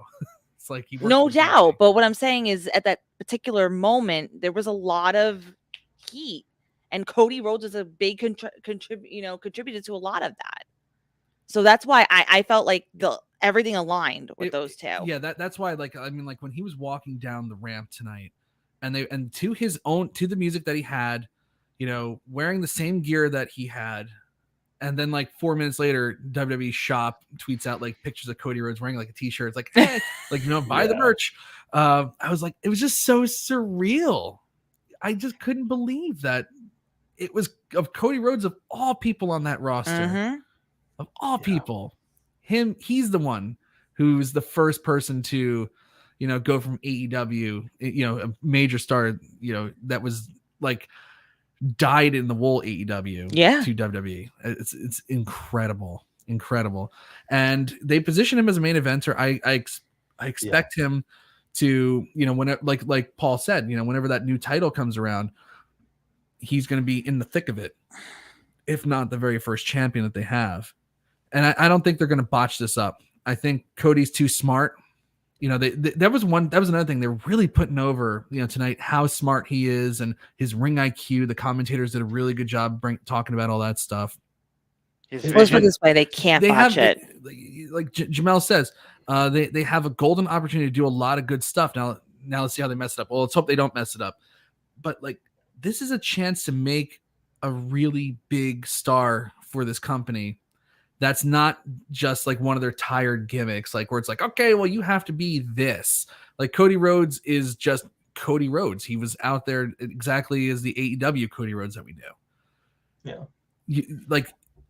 It's like he no doubt. But what I'm saying is, at that particular moment, there was a lot of heat, and Cody Rhodes is a big contributed to a lot of that. So that's why I felt like everything aligned with those two. Yeah, that's why, like, I mean, like when he was walking down the ramp tonight, and to the music that he had, wearing the same gear that he had, and then like 4 minutes later, WWE shop tweets out like pictures of Cody Rhodes wearing like a t-shirt. It's like, hey, like, buy the merch. I was like, it was just so surreal. I just couldn't believe that it was of Cody Rhodes, of all people on that roster. Mm-hmm. Of all people, he's the one who's the first person to, go from AEW, a major star, that was like dyed in the wool AEW to WWE. It's incredible. And they position him as a main eventer. I expect him to, when like Paul said, whenever that new title comes around, he's going to be in the thick of it, if not the very first champion that they have. And I don't think they're going to botch this up. I think Cody's too smart. That was another thing. They're really putting over, tonight, how smart he is and his ring IQ. The commentators did a really good job talking about all that stuff. Let's put it this way, they can't botch it. Like Jamel says, they have a golden opportunity to do a lot of good stuff. Now let's see how they mess it up. Well, let's hope they don't mess it up. But like, this is a chance to make a really big star for this company. That's not just like one of their tired gimmicks, like where it's like, okay, well, you have to be this. Like Cody Rhodes is just Cody Rhodes. He was out there exactly as the AEW Cody Rhodes that we knew. Yeah.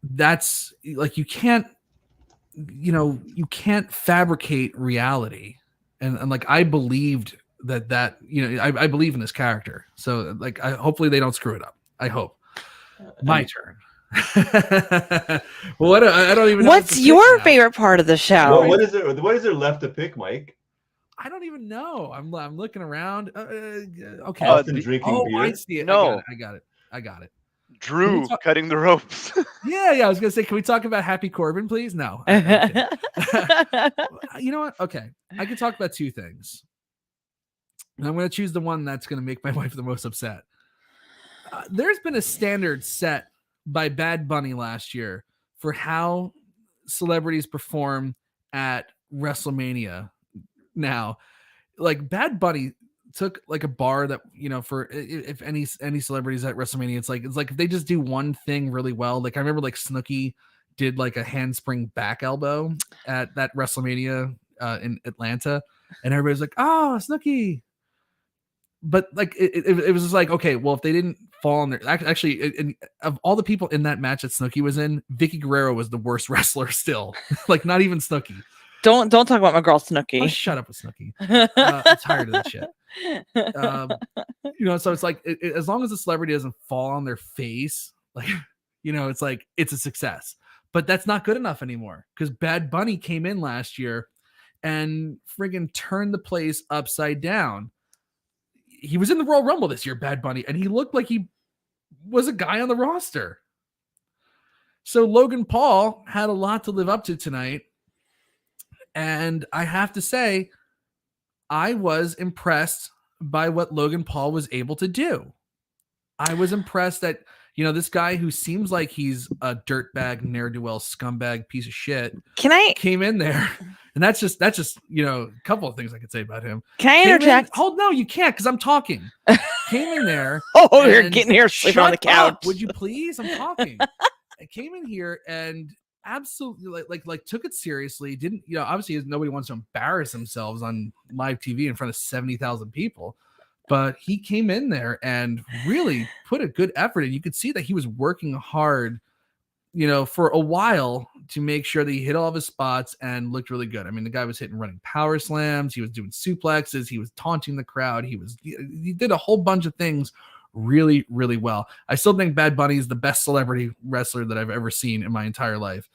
That's like, you can't fabricate reality. And like, I believed that I believe in this character. So like, hopefully they don't screw it up. I hope. My turn. Well, I don't even know. What's your favorite part of the show? Well, what is there left to pick, Mike? I don't even know. I'm looking around. Okay. Austin drinking beer. I see it. No, I got it. Drew cutting the ropes. Yeah. I was gonna say, can we talk about Happy Corbin, please? No. You know what? Okay, I can talk about two things. And I'm gonna choose the one that's gonna make my wife the most upset. There's been a standard set by Bad Bunny last year for how celebrities perform at WrestleMania now. Like Bad Bunny took like a bar that, you know, for if any celebrities at WrestleMania, it's like if they just do one thing really well. Like I remember like Snooki did like a handspring back elbow at that WrestleMania in Atlanta, and everybody's like, "Oh, Snooki." But like it was just like, okay, well, if they didn't fall on their actually, of all the people in that match that Snooki was in, Vicky Guerrero was the worst wrestler still. Like not even Snooki. Don't talk about my girl Snooki. Oh, shut up with Snooki. I'm tired of that shit. You know, so it's like as long as the celebrity doesn't fall on their face, like, you know, it's like it's a success. But that's not good enough anymore because Bad Bunny came in last year and friggin' turned the place upside down. He was in the Royal Rumble this year, Bad Bunny, and he looked like he was a guy on the roster. So Logan Paul had a lot to live up to tonight. And I have to say, I was impressed by what Logan Paul was able to do. I was impressed that, you know, this guy who seems like he's a dirtbag, ne'er-do-well, scumbag piece of shit came in there. And that's just, you know, a couple of things I could say about him. Can I interject? Oh, no, you can't because I'm talking. Came in there. Oh, you're getting here sleeping on the couch. Up, would you please? I'm talking. I came in here and absolutely like took it seriously. Didn't, you know, obviously nobody wants to embarrass themselves on live TV in front of 70,000 people. But he came in there and really put a good effort in. You could see that he was working hard, you know, for a while to make sure that he hit all of his spots and looked really good. I mean, the guy was hitting running power slams. He was doing suplexes. He was taunting the crowd. He did a whole bunch of things really, really well. I still think Bad Bunny is the best celebrity wrestler that I've ever seen in my entire life.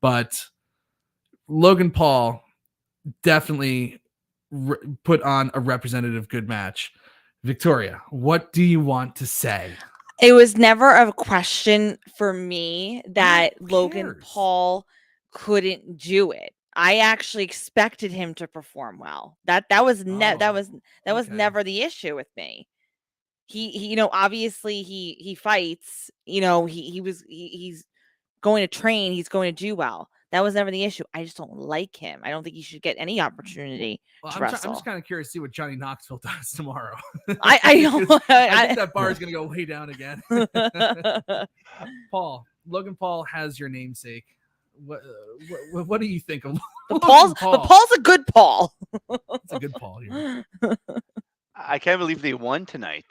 But Logan Paul definitely put on a representative good match. Victoria, what do you want to say? It was never a question for me that Logan Paul couldn't do it. I actually expected him to perform well. That was never the issue with me. He you know, obviously he fights, you know, he's going to train, he's going to do well. That was never the issue. I just don't like him. I don't think he should get any opportunity to wrestle. I'm just kind of curious to see what Johnny Knoxville does tomorrow. I know. I think that bar is going to go way down again. Paul, Logan Paul has your namesake. What do you think of Paul? Paul's a good Paul. It's a good Paul here. I can't believe they won tonight.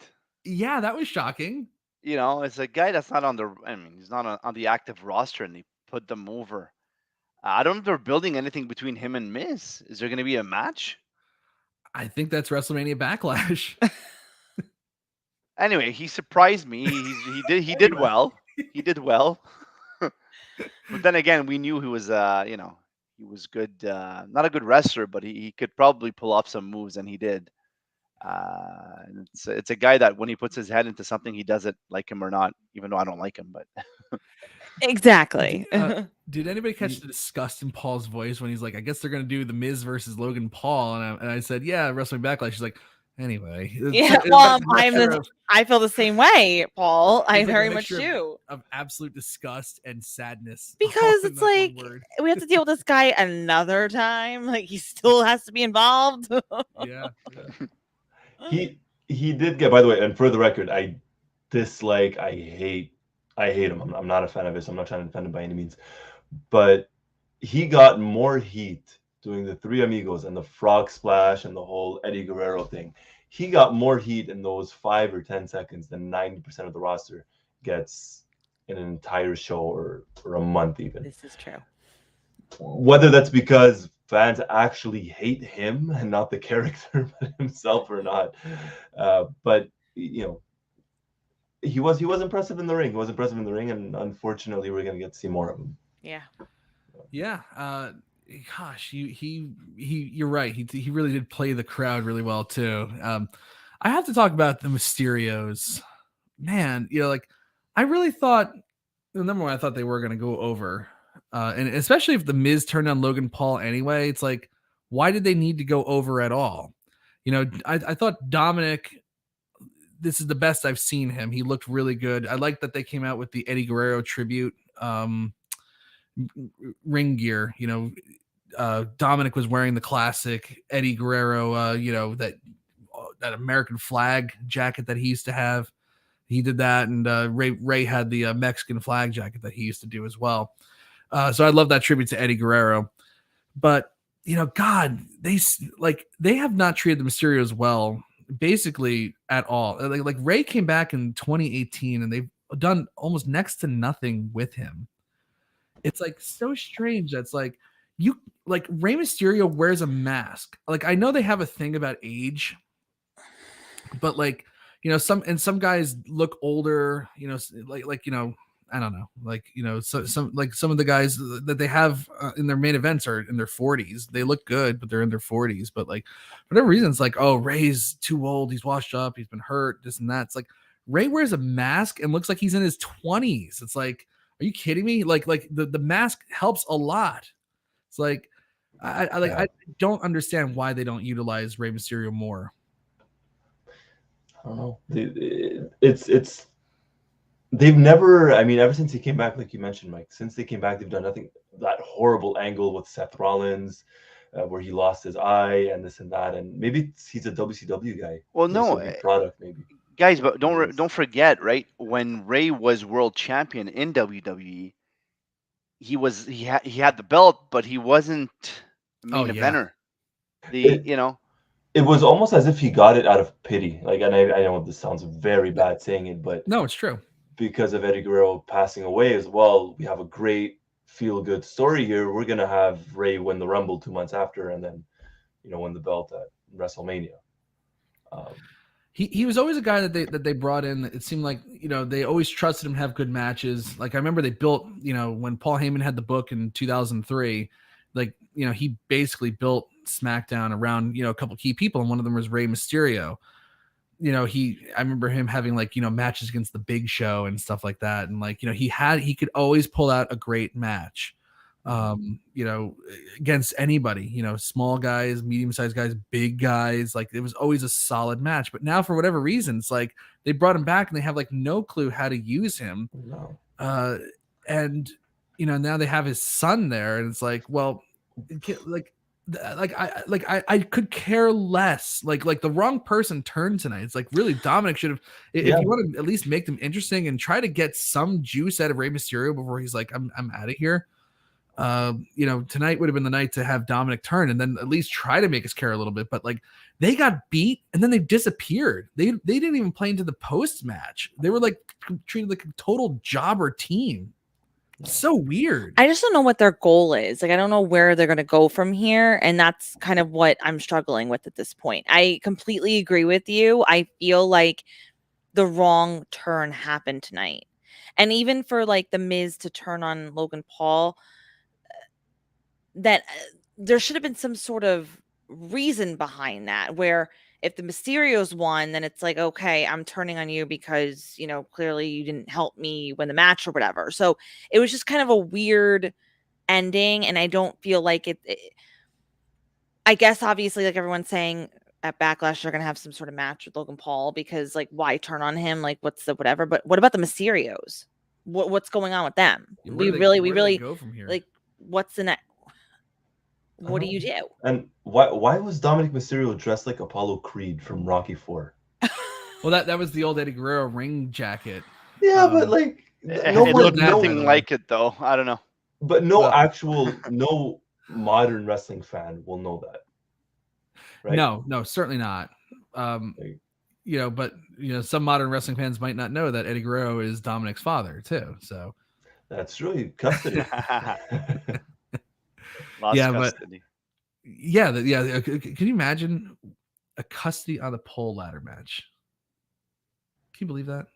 Yeah, that was shocking. You know, it's a guy that's not on the. I mean, he's not on the active roster, and they put them over. I don't know if they're building anything between him and Miz. Is there going to be a match? I think that's WrestleMania Backlash. Anyway, he surprised me. He did well. He did well. But then again, we knew he was you know, he was good. Not a good wrestler, but he could probably pull off some moves, and he did. And it's a guy that when he puts his head into something, he does it, like him or not. Even though I don't like him, but. Exactly. Did anybody catch the disgust in Paul's voice when he's like, I guess they're going to do the Miz versus Logan Paul? And I said, yeah, Wrestling Backlash. She's like, anyway. Yeah, well, I feel the same way, Paul. I very much do. Of absolute disgust and sadness. Because it's like, we have to deal with this guy another time. Like, he still has to be involved. Yeah. He did get, by the way, and for the record, I hate him. I'm not a fan of his. I'm not trying to defend him by any means. But he got more heat doing the Three Amigos and the Frog Splash and the whole Eddie Guerrero thing. He got more heat in those 5 or 10 seconds than 90% of the roster gets in an entire show or a month even. This is true. Whether that's because fans actually hate him and not the character but himself or not. But, you know, he was impressive in the ring. He was impressive in the ring, and unfortunately, we're gonna get to see more of him. Yeah. Gosh, you're right. He really did play the crowd really well too. I have to talk about the Mysterios. Man, you know, like I really thought. Number one, I thought they were gonna go over, and especially if the Miz turned on Logan Paul anyway. It's like, why did they need to go over at all? You know, I thought Dominic. This is the best I've seen him. He looked really good. I like that they came out with the Eddie Guerrero tribute. ring gear. Dominic was wearing the classic Eddie Guerrero, that American flag jacket that he used to have. He did that, and Ray had the Mexican flag jacket that he used to do as well. So I love that tribute to Eddie Guerrero. But God, they have not treated the Mysterios well, basically at all. Like Ray came back in 2018, and they've done almost next to nothing with him. It's like so strange. That's like Rey Mysterio wears a mask. Like I know they have a thing about age, but some guys look older, I don't know, so some of the guys that they have in their main events are in their 40s. They look good, but they're in their 40s. But like for whatever reason, it's like, oh, Ray's too old. He's washed up. He's been hurt. This and that. It's like Ray wears a mask and looks like he's in his 20s. It's like, are you kidding me? Like the mask helps a lot. It's like I don't understand why they don't utilize Rey Mysterio more. I don't know. It's they've never. I mean, ever since he came back, like you mentioned, Mike. Since they came back, they've done nothing. That horrible angle with Seth Rollins, where he lost his eye and this and that, and maybe he's a WCW guy. Well, no product maybe. Guys, but don't forget, right? When Ray was world champion in WWE, he had the belt, but he wasn't a main eventer. It was almost as if he got it out of pity. Like, and I know this sounds very bad saying it, but no, it's true. Because of Eddie Guerrero passing away as well, we have a great feel-good story here. We're gonna have Ray win the Rumble 2 months after, and then win the belt at WrestleMania. He was always a guy that they brought in. It seemed like they always trusted him to have good matches. Like I remember they built when Paul Heyman had the book in 2003, like he basically built SmackDown around a couple key people, and one of them was Rey Mysterio. I remember him having matches against the Big Show and stuff like that, and he could always pull out a great match. Against anybody, small guys, medium-sized guys, big guys. Like it was always a solid match. But now for whatever reason, it's like they brought him back and they have no clue how to use him. No. And now they have his son there, and it's like, well, I could care less. Like the wrong person turned tonight. It's like really Dominic should have. If you want to at least make them interesting and try to get some juice out of Rey Mysterio before he's like, I'm out of here. Tonight would have been the night to have Dominic turn and then at least try to make us care a little bit. But they got beat and then they disappeared. They didn't even play into the post match. They were treated like a total jobber team. So weird. I just don't know what their goal is. I don't know where they're going to go from here. And that's kind of what I'm struggling with at this point. I completely agree with you. I feel like the wrong turn happened tonight. And even for the Miz to turn on Logan Paul, that there should have been some sort of reason behind that, where if the Mysterios won, then it's like, okay, I'm turning on you because, clearly you didn't help me win the match or whatever. So it was just kind of a weird ending. And I don't feel like it I guess obviously everyone's saying at Backlash, they're going to have some sort of match with Logan Paul because why turn on him? What's the whatever, but what about the Mysterios? What's going on with them? We really go from here. What's the next? What do you do? And why was Dominic Mysterio dressed like Apollo Creed from Rocky IV? Well, that was the old Eddie Guerrero ring jacket. Yeah, but it looked nothing like it though. I don't know. But no modern wrestling fan will know that. Right? No, certainly not. But some modern wrestling fans might not know that Eddie Guerrero is Dominic's father too. So that's really custody. Custody. Can you imagine a custody on a pole ladder match? Can you believe that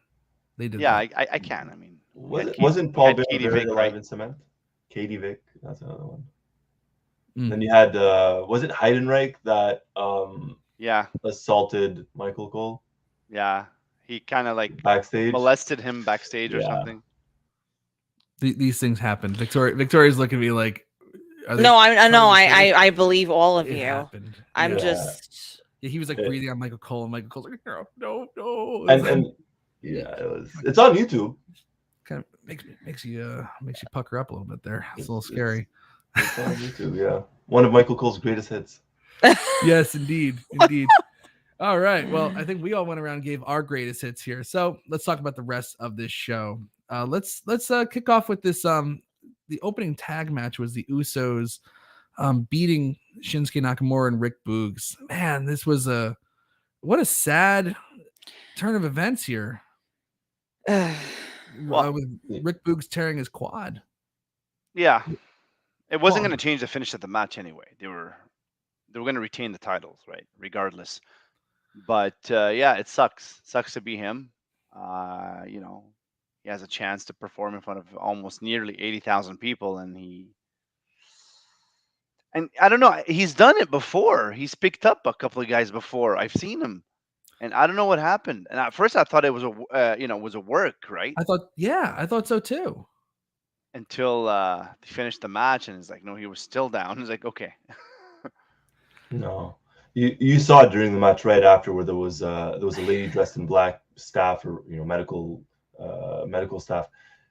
they did? Yeah, that? I can. I mean, wasn't Paul Bear Katie very Vick, alive right? in cement? Katie Vick, that's another one. Then you had was it Heidenreich that assaulted Michael Cole? Yeah, he kind of backstage molested him backstage or something. These things happen. Victoria's looking at me like. No, I believe all of you. Happened. I'm just. Yeah, he was breathing on Michael Cole, and Michael Cole's like, no. And it was. It's on YouTube. makes you pucker up a little bit there. It's a little scary. Me too, yeah. One of Michael Cole's greatest hits. Yes, indeed. All right. Well, I think we all went around and gave our greatest hits here. So let's talk about the rest of this show. Let's kick off with this. The opening tag match was the Usos beating Shinsuke Nakamura and Rick Boogs. Man, this was what a sad turn of events here. With Rick Boogs tearing his quad. Yeah, it wasn't going to change the finish of the match anyway. They were going to retain the titles, right? Regardless. But yeah, it sucks. It sucks to be him. You know, he has a chance to perform in front of almost nearly 80,000 people, and I don't know. He's done it before. He's picked up a couple of guys before. I've seen him, and I don't know what happened. And at first, I thought it was a work, right? I thought so too. Until they finished the match, and it's like, no, he was still down. It's like, okay. No, you saw it during the match right after, where there was a lady dressed in black, staff, or medical staff.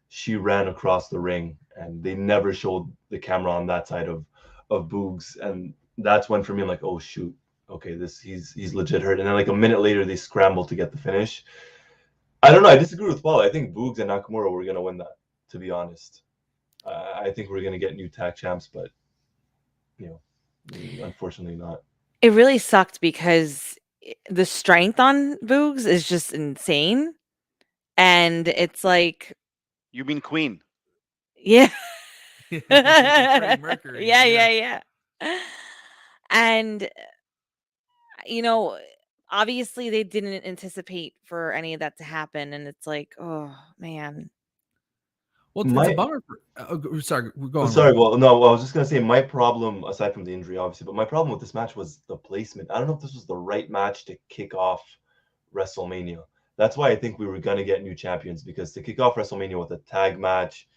She ran across the ring, and they never showed the camera on that side of Boogs, and that's when for me I'm like, oh shoot, okay, he's legit hurt. And then like a minute later, they scrambled to get the finish. I don't know. I disagree with Paul. I think Boogs and Nakamura were gonna win that. To be honest, I think we're gonna get new tag champs, but unfortunately not. It really sucked because the strength on Boogs is just insane. And it's like, you mean Queen? Yeah. Mercury, yeah. And obviously they didn't anticipate for any of that to happen, and it's like, oh man. Well, it's a bummer. Sorry, go on. Sorry. Well, no, I was just gonna say my problem, aside from the injury, obviously, but my problem with this match was the placement. I don't know if this was the right match to kick off WrestleMania. That's why I think we were gonna get new champions, because to kick off WrestleMania with a tag match,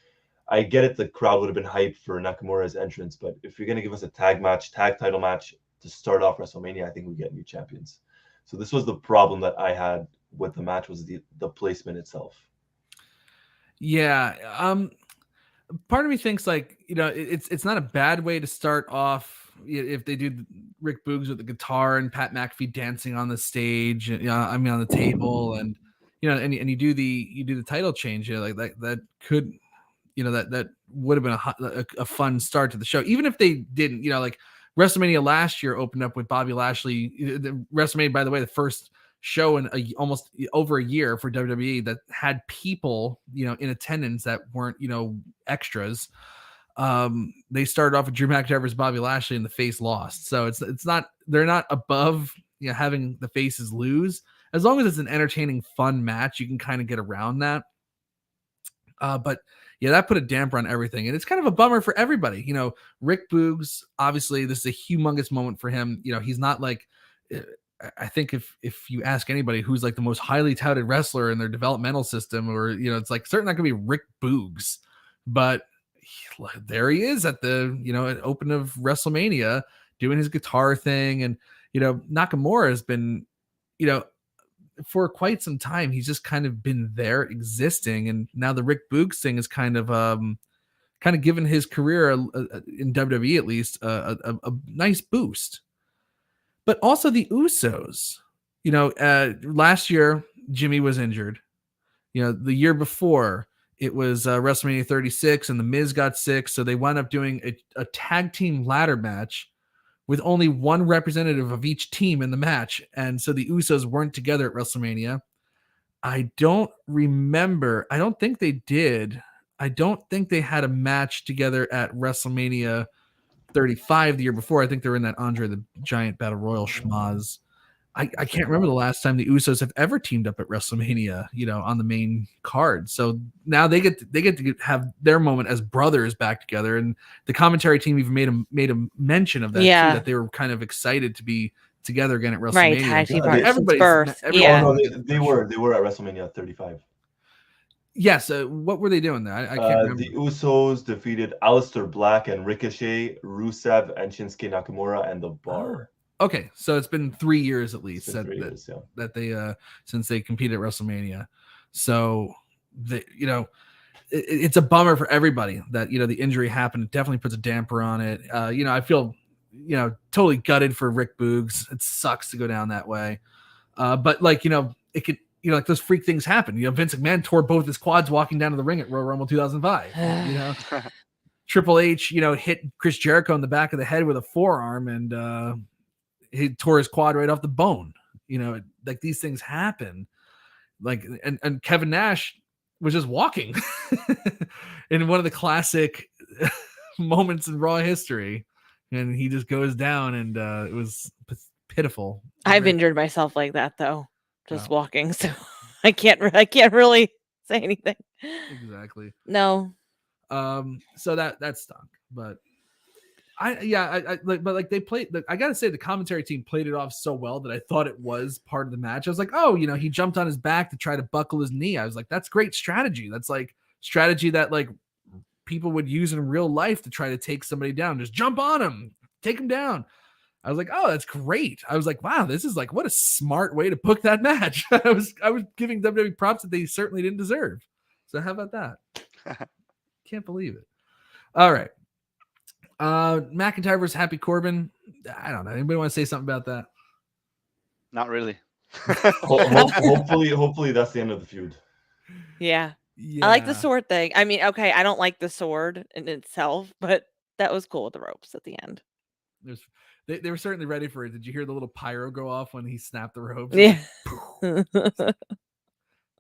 I get it. The crowd would have been hyped for Nakamura's entrance, but if you're gonna give us a tag title match to start off WrestleMania, I think we get new champions. So this was the problem that I had with the match, was the placement itself. Yeah. Part of me thinks like, it's not a bad way to start off if they do Rick Boogs with the guitar and Pat McAfee dancing on the stage, on the table, and and you do the title change, like that could, that would have been a fun start to the show, even if they didn't, like WrestleMania last year opened up with Bobby Lashley. WrestleMania, by the way, the first show in almost over a year for WWE that had people in attendance that weren't extras. They started off with Drew McIntyre versus Bobby Lashley, and the face lost. So it's not, they're not above having the faces lose. As long as it's an entertaining, fun match, you can kind of get around that. But yeah, that put a damper on everything, and it's kind of a bummer for everybody. Rick Boogs, obviously this is a humongous moment for him. He's not like, I think if you ask anybody who's like the most highly touted wrestler in their developmental system, or it's like certainly not gonna be Rick Boogs, but there he is at the at open of WrestleMania doing his guitar thing. And Nakamura has been for quite some time, he's just kind of been there existing, and now the Rick Boogs thing is kind of given his career in WWE at least a nice boost. But also the Usos, last year Jimmy was injured. The year before it was WrestleMania 36, and the Miz got sick, so they wound up doing a tag team ladder match with only one representative of each team in the match, and so the Usos weren't together at WrestleMania. I don't think they did. I don't think they had a match together at WrestleMania 35 the year before. I think they were in that Andre the Giant Battle Royal schmaz. I can't remember the last time the Usos have ever teamed up at WrestleMania, on the main card. So now they get to have their moment as brothers back together, and the commentary team even made a mention of that too, that they were kind of excited to be together again at WrestleMania. Right, everybody's birth. Yeah. Oh, no, they were at WrestleMania 35. Yes. What were they doing there? I can't remember. The Usos defeated Aleister Black and Ricochet, Rusev, and Shinsuke Nakamura, and The Bar. Okay, so it's been 3 years at least that they since they competed at WrestleMania. So it's a bummer for everybody that, the injury happened. It definitely puts a damper on it. I feel, totally gutted for Rick Boogs. It sucks to go down that way. But like, it could, like those freak things happen. Vince McMahon tore both his quads walking down to the ring at Royal Rumble 2005. Triple H, hit Chris Jericho in the back of the head with a forearm, and he tore his quad right off the bone. Like these things happen. Like, and Kevin Nash was just walking in one of the classic moments in Raw history, and he just goes down, and it was pitiful. I've injured myself like that though, just walking, so I can't really say anything. Exactly. No. So that stunk, but they played. I gotta say, the commentary team played it off so well that I thought it was part of the match. I was like, oh, he jumped on his back to try to buckle his knee. I was like, that's great strategy. That's like strategy that like people would use in real life to try to take somebody down. Just jump on him, take him down. I was like, oh, that's great. I was like, wow, this is like, what a smart way to book that match. I was giving WWE props that they certainly didn't deserve. So how about that? Can't believe it. All right. McIntyre versus Happy Corbin. I don't know. Anybody want to say something about that? Not really. Hopefully that's the end of the feud. Yeah. I like the sword thing. I mean, okay, I don't like the sword in itself, but that was cool with the ropes at the end. They were certainly ready for it. Did you hear the little pyro go off when he snapped the ropes? Yeah.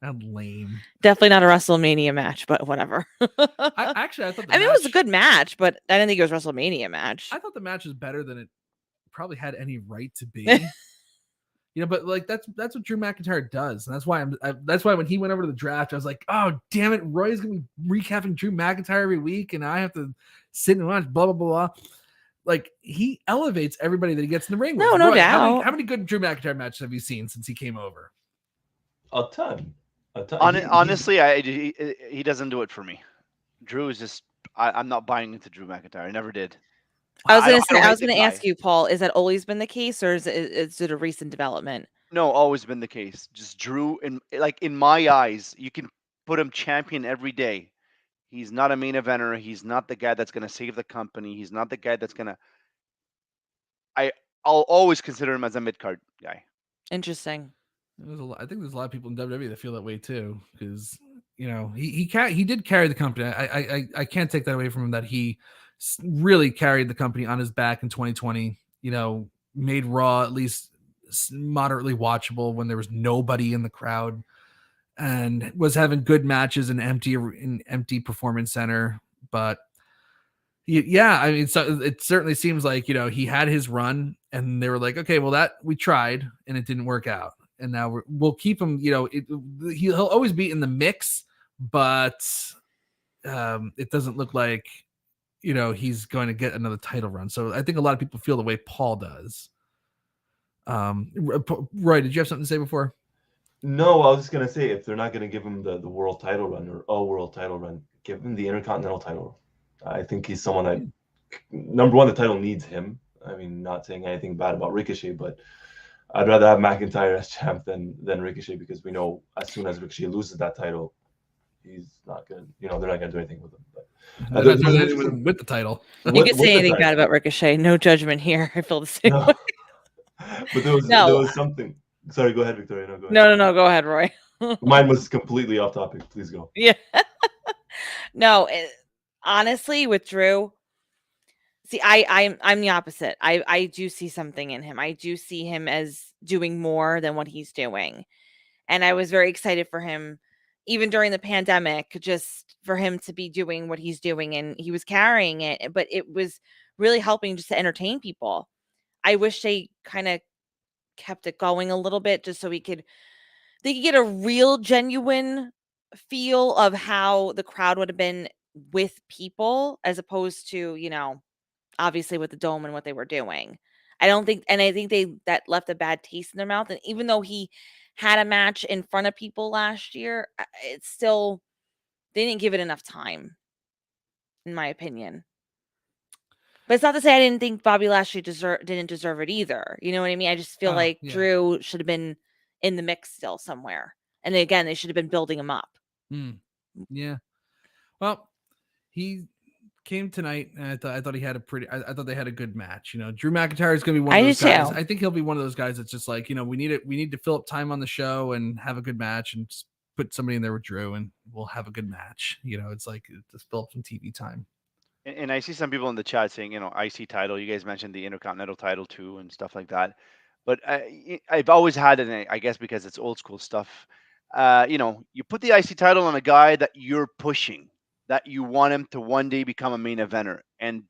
That's lame. Definitely not a WrestleMania match, but whatever. I thought it was a good match, but I didn't think it was a WrestleMania match. I thought the match was better than it probably had any right to be. But like that's what Drew McIntyre does, and that's why when he went over to the draft, I was like, oh damn it, Roy's gonna be recapping Drew McIntyre every week, and I have to sit and watch blah blah blah. Like he elevates everybody that he gets in the ring with. No doubt. How many good Drew McIntyre matches have you seen since he came over? A ton. Honestly, he doesn't do it for me. Drew is just I'm not buying into Drew McIntyre. I never did. I was gonna ask you, Paul, is that always been the case, or is it a recent development? No, always been the case. Just Drew, in my eyes, you can put him champion every day. He's not a main eventer. He's not the guy that's gonna save the company. He's not the guy that's gonna. I'll always consider him as a mid card guy. Interesting. I think there's a lot of people in WWE that feel that way too, because he did carry the company. I can't take that away from him, that he really carried the company on his back in 2020. Made Raw at least moderately watchable when there was nobody in the crowd, and was having good matches in empty Performance Center. But yeah, I mean, so it certainly seems like he had his run, and they were like, okay, well that we tried and it didn't work out. And now we'll keep him, he'll always be in the mix, but it doesn't look like, he's going to get another title run. So I think a lot of people feel the way Paul does. Roy, did you have something to say before? No, I was just going to say, if they're not going to give him the world title run or a world title run, give him the Intercontinental title. I think he's someone that, number one, the title needs him. I mean, not saying anything bad about Ricochet, but I'd rather have McIntyre as champ than Ricochet, because we know as soon as Ricochet loses that title, he's not good. They're not going to do anything with him. But with the title, you can say anything bad about Ricochet. No judgment here. I feel the same way. But there was something. Sorry, go ahead, Victoria. No, go ahead. No, go ahead, Roy. Mine was completely off topic. Please go. Yeah. No, honestly, with Drew. See, I'm the opposite. I do see something in him. I do see him as doing more than what he's doing. And I was very excited for him, even during the pandemic, just for him to be doing what he's doing. And he was carrying it, but it was really helping just to entertain people. I wish they kind of kept it going a little bit, just so they could get a real genuine feel of how the crowd would have been with people, as opposed to, obviously with the dome and what they were doing. I think that left a bad taste in their mouth. And even though he had a match in front of people last year, it's still, they didn't give it enough time, in my opinion. But it's not to say I didn't think Bobby Lashley didn't deserve it either. You know what I mean? I just feel like Drew should have been in the mix still somewhere. And again, they should have been building him up. Yeah. Well, he came tonight, and I thought he had I thought they had a good match. Drew McIntyre is going to be one of those guys. I think he'll be one of those guys that's just like, we need to fill up time on the show and have a good match, and just put somebody in there with Drew, and we'll have a good match. It's like just fill up some TV time. And I see some people in the chat saying, IC title. You guys mentioned the Intercontinental title too, and stuff like that. But I've always had it, I guess because it's old school stuff. You put the IC title on a guy that you're pushing, that you want him to one day become a main eventer. And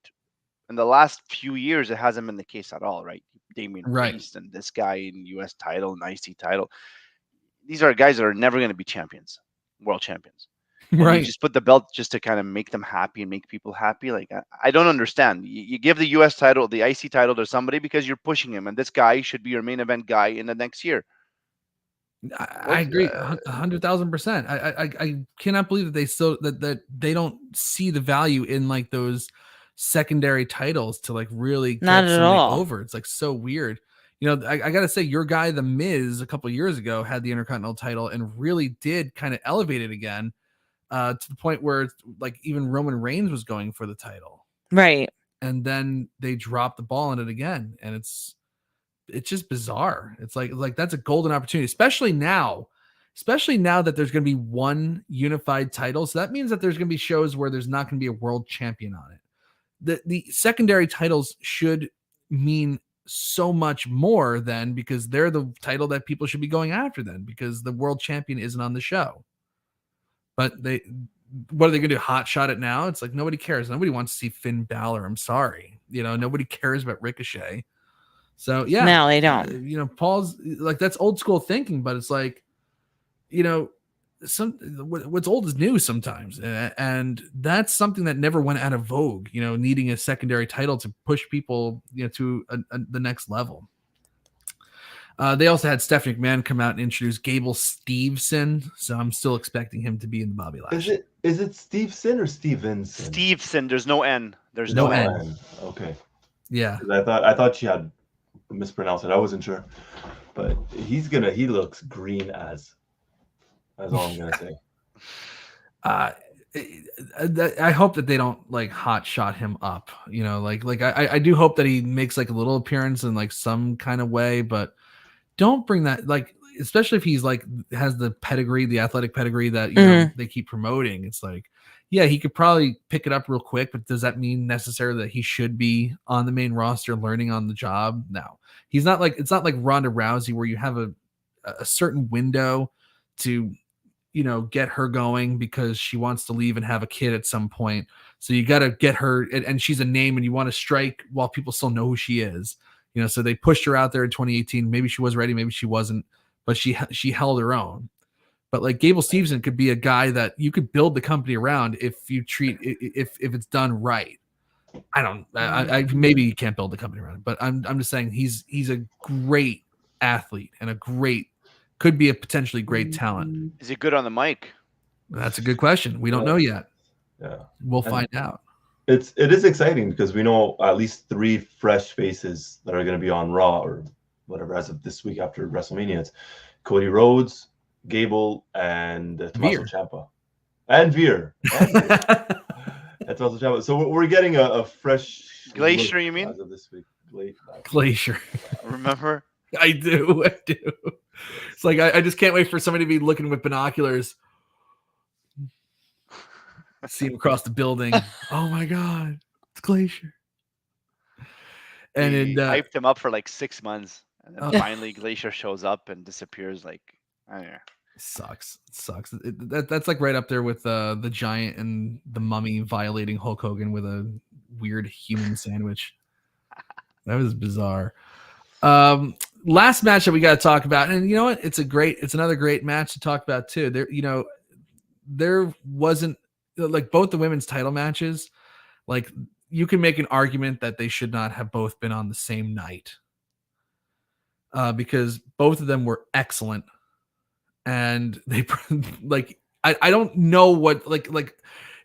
in the last few years, it hasn't been the case at all, right? Damian Priest and this guy in US title and IC title. These are guys that are never going to be champions, world champions. And you just put the belt just to kind of make them happy and make people happy. Like, I don't understand. You give the US title, the IC title to somebody because you're pushing him, and this guy should be your main event guy in the next year. I agree 100,000%. I cannot believe that they still that they don't see the value in like those secondary titles to like really get somebody over. It's like so weird. I gotta say, your guy, The Miz, a couple of years ago had the Intercontinental title and really did kind of elevate it again. To the point where it's like even Roman Reigns was going for the title. Right. And then they dropped the ball on it again. And it's just bizarre. It's like that's a golden opportunity, especially now that there's going to be one unified title. So that means that there's going to be shows where there's not going to be a world champion on it. The secondary titles should mean so much more then, because they're the title that people should be going after then, because the world champion isn't on the show. But what are they going to do? Hot shot it now? It's like nobody cares. Nobody wants to see Finn Balor. I'm sorry. Nobody cares about Ricochet. So yeah, no, they don't. Paul's like, that's old school thinking, but it's like, what's old is new sometimes, and that's something that never went out of vogue. Needing a secondary title to push people, to the next level. They also had Stephanie McMahon come out and introduce Gable Steveson, so I'm still expecting him to be in the Bobby Lashley. Is it Steveson or Stevenson? Steveson. There's no N. There's no N. N. Okay. Yeah. I thought she had mispronounced it. I wasn't sure, but he looks green as. That's all I'm gonna say. I hope that they don't like hot shot him up. I do hope that he makes like a little appearance in like some kind of way, but don't bring that, like, especially if he's like has the pedigree, the athletic pedigree that they keep promoting. It's like, yeah, he could probably pick it up real quick, but does that mean necessarily that he should be on the main roster learning on the job? No, he's not. Like, it's not like Ronda Rousey where you have a certain window to get her going because she wants to leave and have a kid at some point. So you got to get her, and she's a name, and you want to strike while people still know who she is. So they pushed her out there in 2018. Maybe she was ready, maybe she wasn't, but she held her own. But like Gable Steveson could be a guy that you could build the company around if it's done right. I maybe you can't build the company around it, but I'm just saying he's a great athlete and could be a potentially great talent. Is he good on the mic? That's a good question. We don't know yet. Yeah, we'll find out. It is exciting because we know at least 3 fresh faces that are going to be on Raw or whatever as of this week after WrestleMania. It's Cody Rhodes, Gable, and Tommaso Ciampa, and Veer. That's also Ciampa. So we're getting a fresh Glacier. You mean as of this week? Glacier. Remember? I do. It's like I just can't wait for somebody to be looking with binoculars. See him across the building. Oh my God, it's Glacier. And he hyped him up for like 6 months, and then finally Glacier shows up and disappears. Like, I don't know. Sucks. That's like right up there with the Giant and the Mummy violating Hulk Hogan with a weird human sandwich. That was bizarre. Last match that we got to talk about, and you know what? It's another great match to talk about too. There wasn't, like, both the women's title matches, like, you can make an argument that they should not have both been on the same night, because both of them were excellent, and they like, I don't know what, like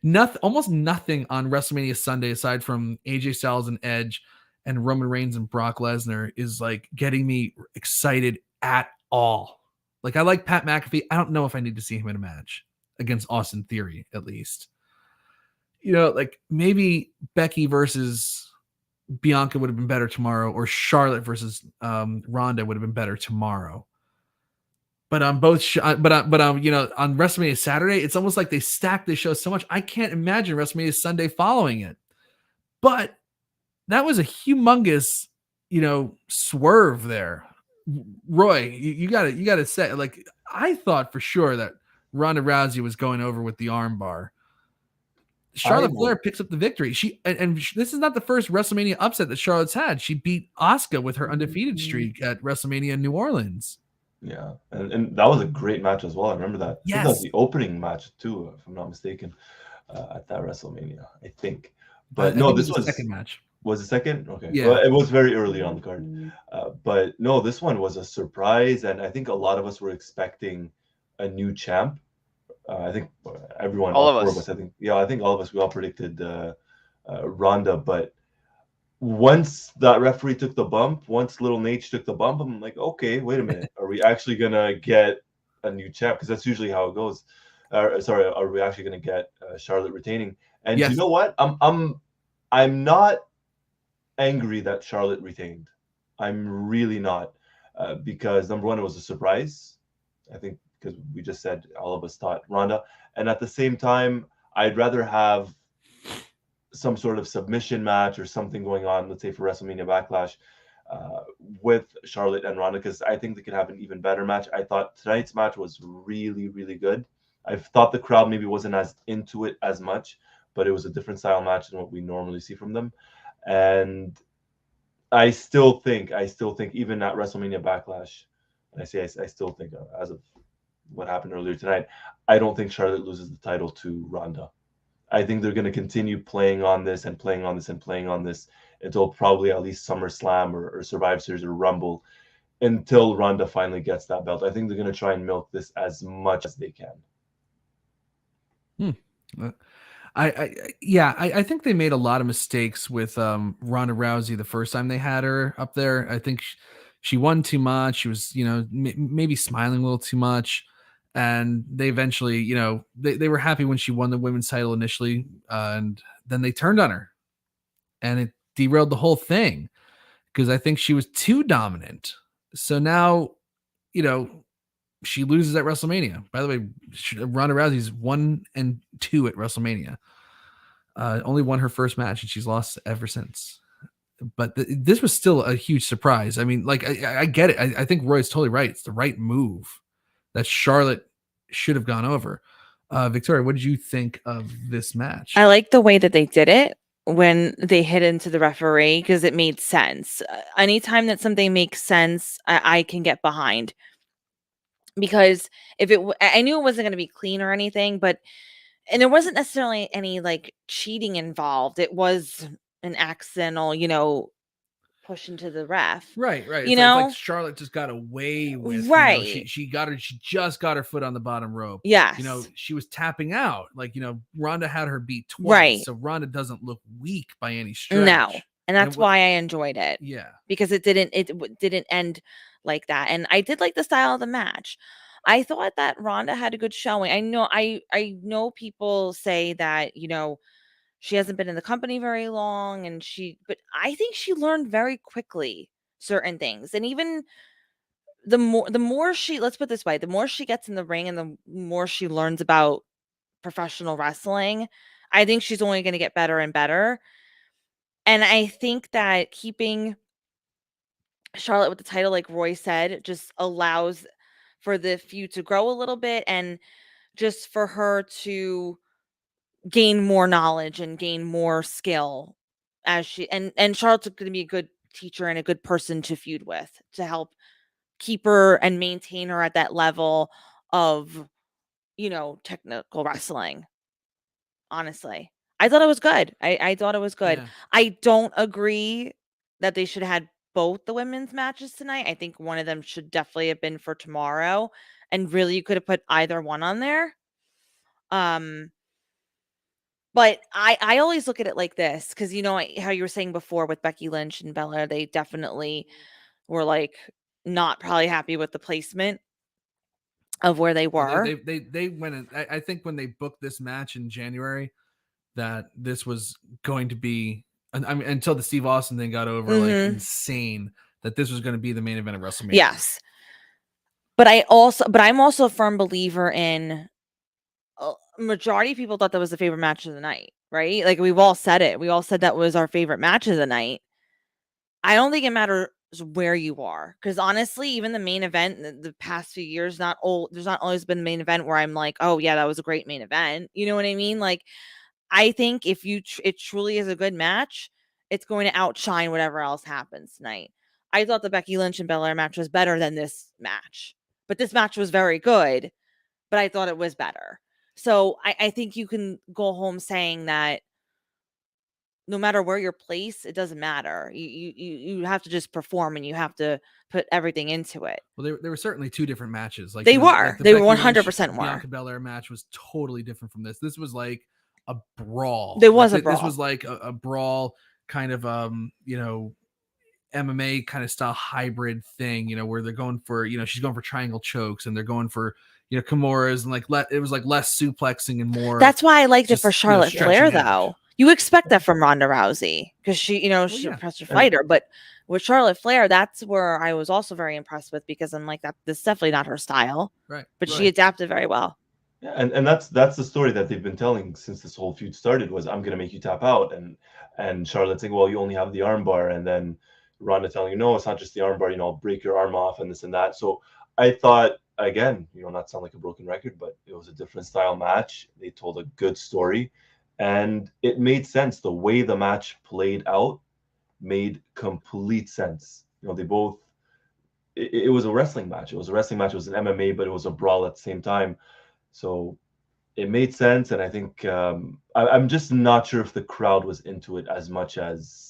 nothing, almost nothing on WrestleMania Sunday aside from AJ Styles and Edge and Roman Reigns and Brock Lesnar is like getting me excited at all. Like, I like Pat McAfee. I don't know if I need to see him in a match against Austin Theory, at least. like maybe Becky versus Bianca would have been better tomorrow, or Charlotte versus Ronda would have been better tomorrow. But on both, on WrestleMania Saturday, it's almost like they stacked the show so much. I can't imagine WrestleMania Sunday following it. But that was a humongous, swerve there. Roy, you gotta say, like, I thought for sure that Ronda Rousey was going over with the armbar. Charlotte Flair picks up the victory. This is not the first WrestleMania upset that Charlotte's had. She beat Asuka with her undefeated streak at WrestleMania in New Orleans. Yeah, and that was a great match as well. I remember that. Yes. I think that was the opening match too, if I'm not mistaken, at that WrestleMania, I think. But no, this was the second match. Was the second? Okay. Yeah. Well, it was very early on the card. But no, this one was a surprise, and I think a lot of us were expecting a new champ. I think everyone, all of us. I think all of us, we all predicted Ronda, but once that referee took the bump, once Little Nate took the bump, I'm like, okay, wait a minute. Are we actually going to get a new champ? Because that's usually how it goes. Are we actually going to get Charlotte retaining? And yes. You know what? I'm not angry that Charlotte retained. I'm really not. Because number one, it was a surprise. I think because we just said all of us thought Ronda. And at the same time, I'd rather have some sort of submission match or something going on, let's say for WrestleMania Backlash, with Charlotte and Ronda, because I think they could have an even better match. I thought tonight's match was really, really good. I thought the crowd maybe wasn't as into it as much, but it was a different style match than what we normally see from them. And I still think even at WrestleMania Backlash, and I still think as of what happened earlier tonight, I don't think Charlotte loses the title to Ronda. I think they're going to continue playing on this and playing on this and playing on this until probably at least SummerSlam or Survivor Series or Rumble, until Ronda finally gets that belt. I think they're going to try and milk this as much as they can. I think they made a lot of mistakes with Ronda Rousey the first time they had her up there. I think she won too much. She was, maybe smiling a little too much. And they eventually, they were happy when she won the women's title initially, and then they turned on her, and it derailed the whole thing because I think she was too dominant. So now, she loses at WrestleMania. By the way, Ronda Rousey's 1-2 at WrestleMania. Only won her first match, and she's lost ever since. But this was still a huge surprise. I mean, like, I get it. I think Roy's totally right. It's the right move that Charlotte should have gone over. Victoria, what did you think of this match? I like the way that they did it when they hit into the referee, because it made sense. Anytime that something makes sense, I can get behind. Because I knew it wasn't going to be clean or anything, and there wasn't necessarily any like cheating involved. It was an accidental, push into the ref. Right. It's like Charlotte just got away with, right. She just got her foot on the bottom rope. Yes. She was tapping out. Like, Ronda had her beat twice. Right. So Ronda doesn't look weak by any stretch. No. And that's why I enjoyed it. Yeah. Because it didn't end like that. And I did like the style of the match. I thought that Ronda had a good showing. I know people say that, she hasn't been in the company very long, but I think she learned very quickly certain things. And even the more she, let's put it this way, the more she gets in the ring and the more she learns about professional wrestling, I think she's only going to get better and better. And I think that keeping Charlotte with the title, like Roy said, just allows for the feud to grow a little bit, and just for her to gain more knowledge and gain more skill as she and Charlotte's going to be a good teacher and a good person to feud with, to help keep her and maintain her at that level of technical wrestling. Honestly, I thought it was good. I thought it was good. Yeah. I don't agree that they should have had both the women's matches tonight. I think one of them should definitely have been for tomorrow, and really you could have put either one on there. But I always look at it like this, because how you were saying before with Becky Lynch and Belair, they definitely were like not probably happy with the placement of where they were. They went in, I think when they booked this match in January, that this was going to be, I mean, until the Steve Austin thing got over, like insane, that this was going to be the main event of WrestleMania. Yes. But I'm also a firm believer in majority of people thought that was the favorite match of the night, right? Like we've all said it. We all said that was our favorite match of the night. I don't think it matters where you are, because honestly, even the main event the past few years, there's not always been a main event where I'm like, oh yeah, that was a great main event. You know what I mean? Like, I think if it truly is a good match, it's going to outshine whatever else happens tonight. I thought the Becky Lynch and Belair match was better than this match, but this match was very good, but I thought it was better. So I think you can go home saying that no matter where you're placed, it doesn't matter. You have to just perform, and you have to put everything into it. Well, there were certainly two different matches. Like they were 100% were. Bianca Belair match was totally different from this. This was like a brawl. There was a brawl. This was like a brawl, kind of MMA kind of style hybrid thing. Where they're going for she's going for triangle chokes, and they're going for Kimuras, and like it was like less suplexing and more. That's why I liked it for Charlotte Flair, though. You expect that from Ronda Rousey because she's a pressure fighter, but with Charlotte Flair, that's where I was also very impressed with, because I'm like, this is definitely not her style, right? But she adapted very well. Yeah, and that's the story that they've been telling since this whole feud started, was I'm gonna make you tap out, and Charlotte saying, well, you only have the armbar, and then Ronda telling you, no, it's not just the armbar, I'll break your arm off and this and that. So I thought, again, not sound like a broken record, but it was a different style match. They told a good story, and it made sense. The way the match played out made complete sense. They both, it was a wrestling match. It was a wrestling match. It was an MMA, but it was a brawl at the same time. So it made sense. And I think I'm just not sure if the crowd was into it as much as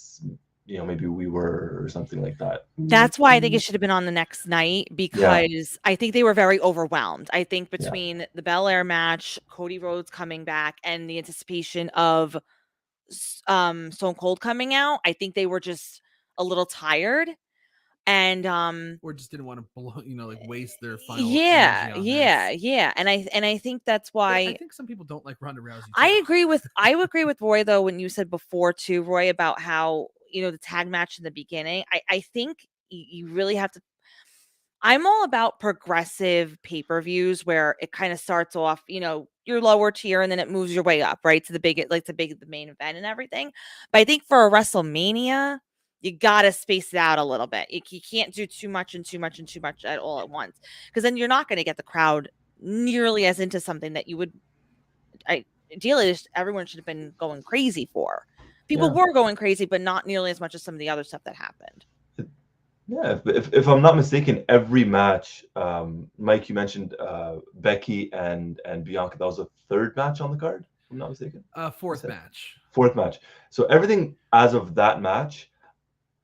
maybe we were, or something like that. That's why I think it should have been on the next night, because I think they were very overwhelmed. I think between the Belair match, Cody Rhodes coming back, and the anticipation of Stone Cold coming out, I think they were just a little tired, and or just didn't want to blow, waste their final yeah. And I think that's why, but I think some people don't like Ronda Rousey too. I agree with Roy, though, when you said before too, Roy, about how the tag match in the beginning. I think you really have to. I'm all about progressive pay-per-views where it kind of starts off, your lower tier, and then it moves your way up, right, to the main event and everything. But I think for a WrestleMania, you gotta space it out a little bit. You can't do too much and too much and too much at all at once, because then you're not going to get the crowd nearly as into something that you would. Ideally, everyone should have been going crazy for. People were going crazy, but not nearly as much as some of the other stuff that happened. Yeah, if I'm not mistaken, every match, Mike, you mentioned Becky and Bianca. That was the third match on the card, if I'm not mistaken. Fourth match. Fourth match. So everything as of that match,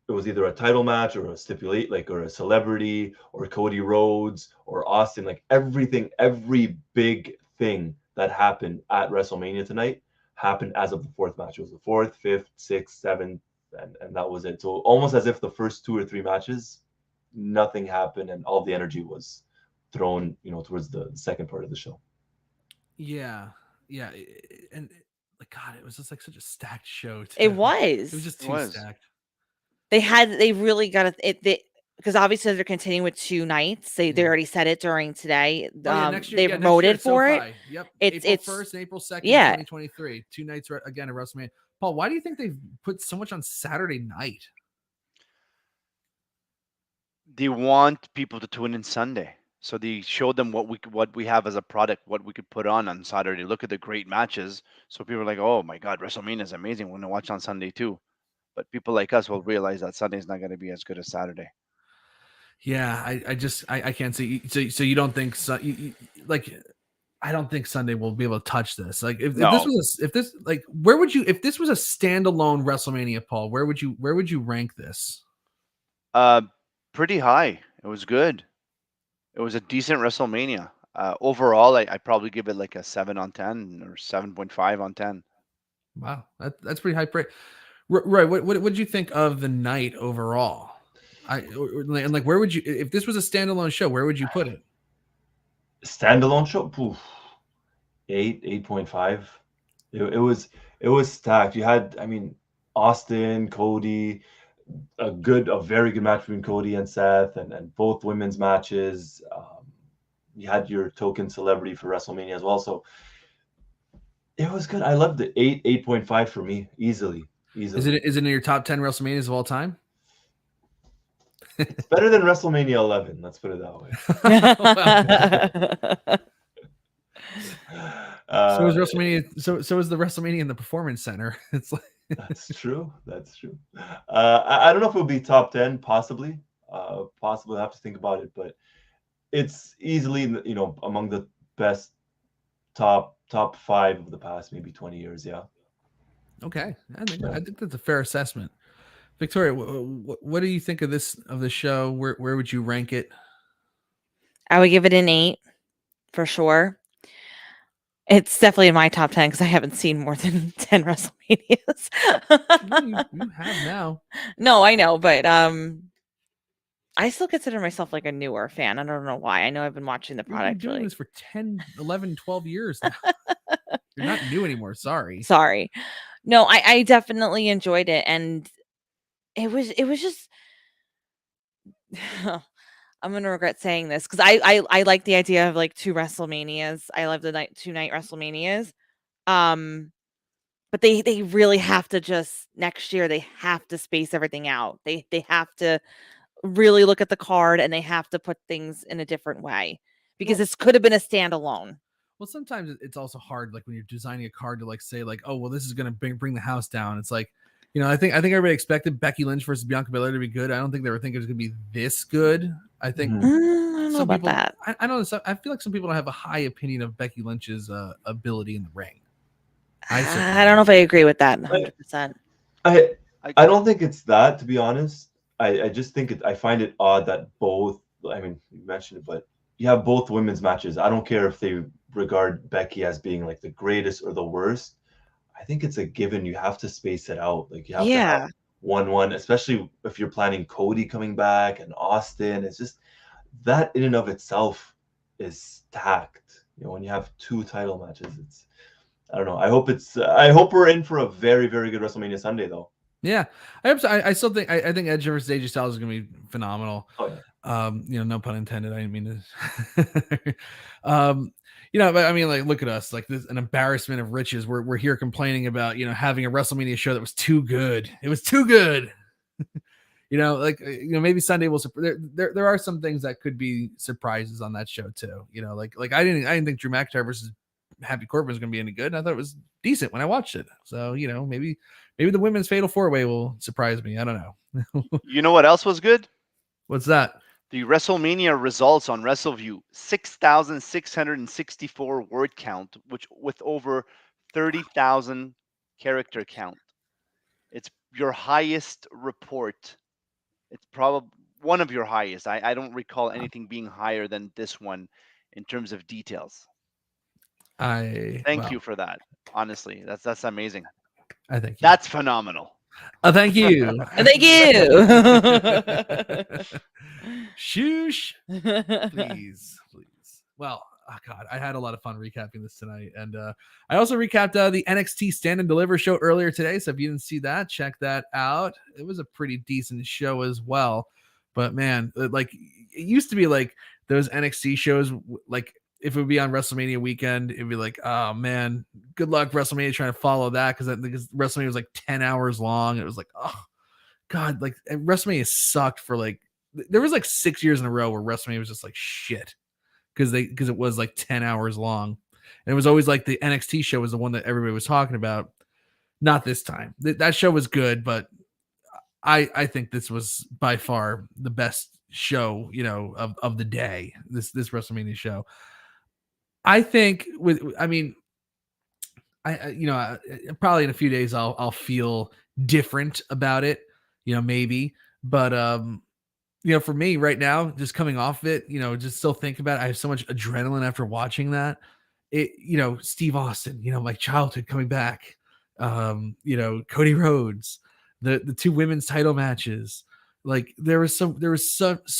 it was either a title match or a stipulate, or a celebrity, or Cody Rhodes or Austin. Like everything, every big thing that happened at WrestleMania tonight happened as of the fourth match. It was the fourth, fifth, sixth, seventh, and that was it. So almost as if the first 2 or 3 matches, nothing happened, and all the energy was thrown, towards the second part of the show. Yeah, and God, it was just like such a stacked show. It was just too stacked. They really got it. Because obviously they're continuing with 2 nights. They already said it during today. Next year, they promoted for it. Yep. It's April 1st and April 2nd, 2023. 2 nights again at WrestleMania. Paul, why do you think they've put so much on Saturday night? They want people to tune in Sunday. So they showed them what we have as a product, what we could put on Saturday. Look at the great matches. So people are like, oh my God, WrestleMania is amazing. We're going to watch on Sunday too. But people like us will realize that Sunday is not going to be as good as Saturday. Yeah, I can't see. So you don't think I don't think Sunday will be able to touch this. Like if this was if this was a standalone WrestleMania, Paul, where would you rank this? Pretty high. It was good. It was a decent WrestleMania. Overall, I'd probably give it like a 7 on 10 or 7.5 on 10. Wow, that's pretty high praise. Right. What did you think of the night overall? Where would you, if this was a standalone show, where would you put it? Standalone show, 8.5. It It was stacked. You had, I mean, Austin, Cody, a very good match between Cody and Seth, and both women's matches. You had your token celebrity for WrestleMania as well. So it was good. I loved it. 8.5 for me, easily. Is it in your top 10 WrestleManias of all time? It's better than WrestleMania 11. Let's put it that way. So is WrestleMania. So is the WrestleMania in the Performance Center. It's like That's true. That's true. I don't know if it would be top 10, possibly. Possibly, I have to think about it, but it's easily, among the best top 5 of the past maybe 20 years. Yeah. Okay, I think that's a fair assessment. Victoria, what do you think of this show? Where would you rank it? I would give it an 8 for sure. It's definitely in my top 10 because I haven't seen more than 10 WrestleManias. you have now. No, I know, but I still consider myself like a newer fan. I don't know why. I know I've been watching the product. You've been doing this for 10, 11, 12 years now. You're not new anymore. Sorry. No, I definitely enjoyed it, and it was just I'm gonna regret saying this because I like the idea of like 2 WrestleManias. I love the 2-night WrestleManias. But they really have to just next year they have to space everything out. They have to really look at the card, and they have to put things in a different way because this could have been a standalone. Well, sometimes it's also hard, like when you're designing a card to like say like, oh, well, this is gonna bring the house down. It's like, I think everybody expected Becky Lynch versus Bianca Belair to be good. I don't think they were thinking it was gonna be this good. I think I don't know about that. I know. I feel like some people don't have a high opinion of Becky Lynch's ability in the ring. I don't know if I agree with that 100%. I don't think it's that, to be honest. I just think I find it odd that both. I mean, you mentioned it, but you have both women's matches. I don't care if they regard Becky as being like the greatest or the worst. I think it's a given. You have to space it out. Like you have to have 1-1, especially if you're planning Cody coming back and Austin. It's just that in and of itself is stacked. When you have 2 title matches, I don't know. I hope we're in for a very, very good WrestleMania Sunday, though. Yeah, I still think I think Edge versus AJ Styles is gonna be phenomenal. Oh, yeah. No pun intended. I didn't mean to. But I mean, like, look at us, like this, an embarrassment of riches. We're here complaining about having a WrestleMania show that was too good. It was too good. Maybe Sunday will. There are some things that could be surprises on that show too. Like I didn't think Drew McIntyre versus Happy Corbin was going to be any good. And I thought it was decent when I watched it. So maybe the women's Fatal 4-Way will surprise me. I don't know. You know what else was good? What's that? The WrestleMania results on Wrestleview, 6,664 word count, which with over 30,000 character count. It's your highest report. It's probably one of your highest. I don't recall anything being higher than this one in terms of details. Thank you for that. Honestly, that's amazing. I think that's phenomenal. Thank you. Thank you. Shoosh. Please. Well, God, I had a lot of fun recapping this tonight. And I also recapped the NXT Stand and Deliver show earlier today. So if you didn't see that, check that out. It was a pretty decent show as well. But man, like it used to be like those NXT shows, like if it would be on WrestleMania weekend, it'd be like, oh man, good luck WrestleMania trying to follow that because WrestleMania was like 10 hours long. It was like, oh God, like WrestleMania sucked for like, there was like 6 years in a row where WrestleMania was just like shit because it was like 10 hours long. And it was always like the NXT show was the one that everybody was talking about. Not this time. That show was good, but I think this was by far the best show, of the day, this WrestleMania show. I think probably in a few days I'll feel different about it, maybe, but for me right now, just coming off it, just still think about it. I have so much adrenaline after watching that. Steve Austin, my childhood coming back, Cody Rhodes, the 2 women's title matches. Like there was so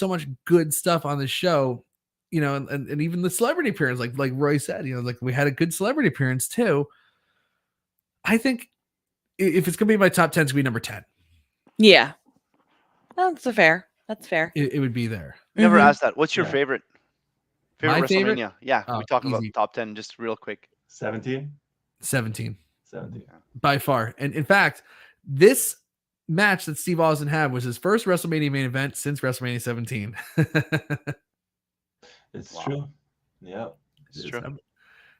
much good stuff on the show. And even the celebrity appearance, like Roy said, like we had a good celebrity appearance too. I think if it's gonna be my top 10, it's gonna be number 10. Yeah, that's fair. That's fair. It would be there. Never Mhm. asked that. What's your favorite? My favorite? WrestleMania? Yeah, Oh, we talk about easy. top 10 just real quick. 17. 17 by by far. And in fact, this match that Steve Austin had was his first WrestleMania main event since WrestleMania 17. It's true. Yeah, it's true.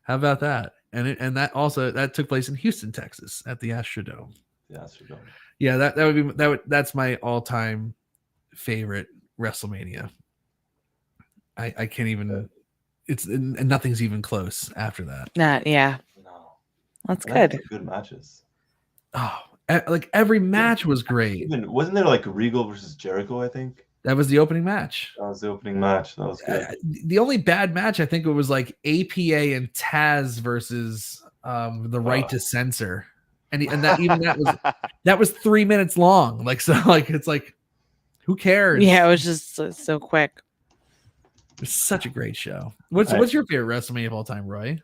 How about that? And that took place in Houston, Texas, at the Astrodome. Yeah, that's my all-time favorite WrestleMania. I can't even. And nothing's even close after that. Yeah. No, that's good. Good matches. Oh, like every match was great. Even wasn't there like Regal versus Jericho? I think that was the opening match. That was the opening match. That was good. The only bad match I think it was like APA and Taz versus the Right to Censor, and that was 3 minutes long. Like so, like it's like, who cares? Yeah, it was just so quick. It was such a great show. What's your favorite WrestleMania of all time, Roy?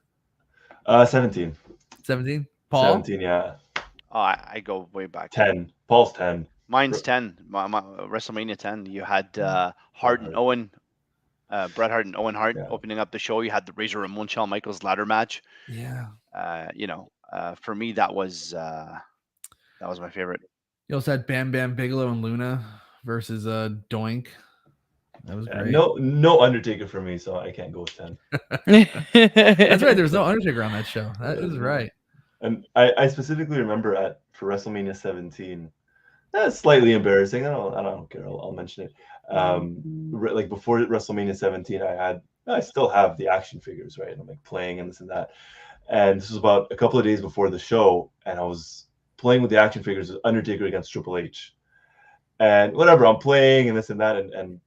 17. 17. Paul. 17. Yeah. Oh, I go way back. 10. Paul's 10. Mine's 10. My WrestleMania 10. You had Hart and Owen, Bret Hart and Owen Hart opening up the show. You had the Razor Ramon Shawn Michaels ladder match. Yeah. For me that was my favorite. You also had Bam Bam Bigelow and Luna versus Doink. That was great. No Undertaker for me, so I can't go with 10. That's right. There's no Undertaker on that show. That is right. And I specifically remember for WrestleMania 17. That's slightly embarrassing. I don't care. I'll mention it. Like before WrestleMania 17, I still have the action figures, right? I'm like playing and this and that. And this was about a couple of days before the show, and I was playing with the action figures of Undertaker against Triple H. And whatever, I'm playing and this and that, and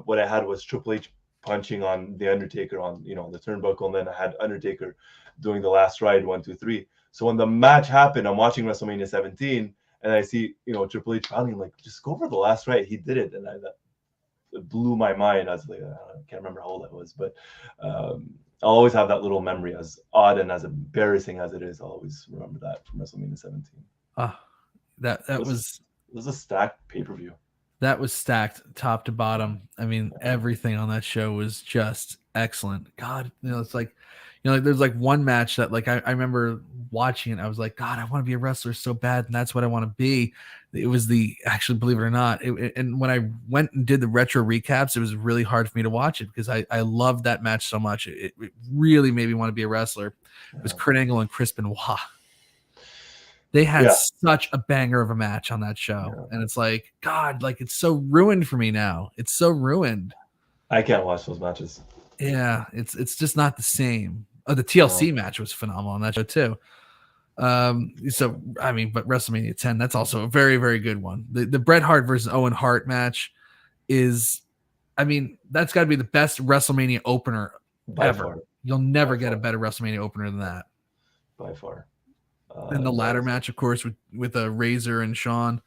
what I had was Triple H punching on the Undertaker on the turnbuckle, and then I had Undertaker doing the last ride 1, 2, 3. So when the match happened, I'm watching WrestleMania 17, and I see Triple H finally like, just go for the last ride. He did it, and it blew my mind. I was like, I can't remember how old I was, but I'll always have that little memory, as odd and as embarrassing as it is. I'll always remember that from WrestleMania 17. That was a stacked pay-per-view. That was stacked top to bottom. I mean, everything on that show was just excellent. God, it's like, there's like one match that like I remember watching it. I was like, God, I want to be a wrestler so bad, and that's what I want to be. It was actually, believe it or not, and when I went and did the retro recaps, it was really hard for me to watch it because I loved that match so much. It really made me want to be a wrestler. It was Kurt Angle and Chris Benoit. They had such a banger of a match on that show. And it's like, God, like it's so ruined for me now. It's so ruined. I can't watch those matches. Yeah, it's just not the same. The TLC match was phenomenal on that show too. So I mean, but WrestleMania 10, that's also a very, very good one. The Bret Hart versus Owen Hart match is, I mean, that's got to be the best WrestleMania opener ever. Far. You'll never get a better WrestleMania opener than that. By far. And the ladder match, of course, with Razor and Shawn.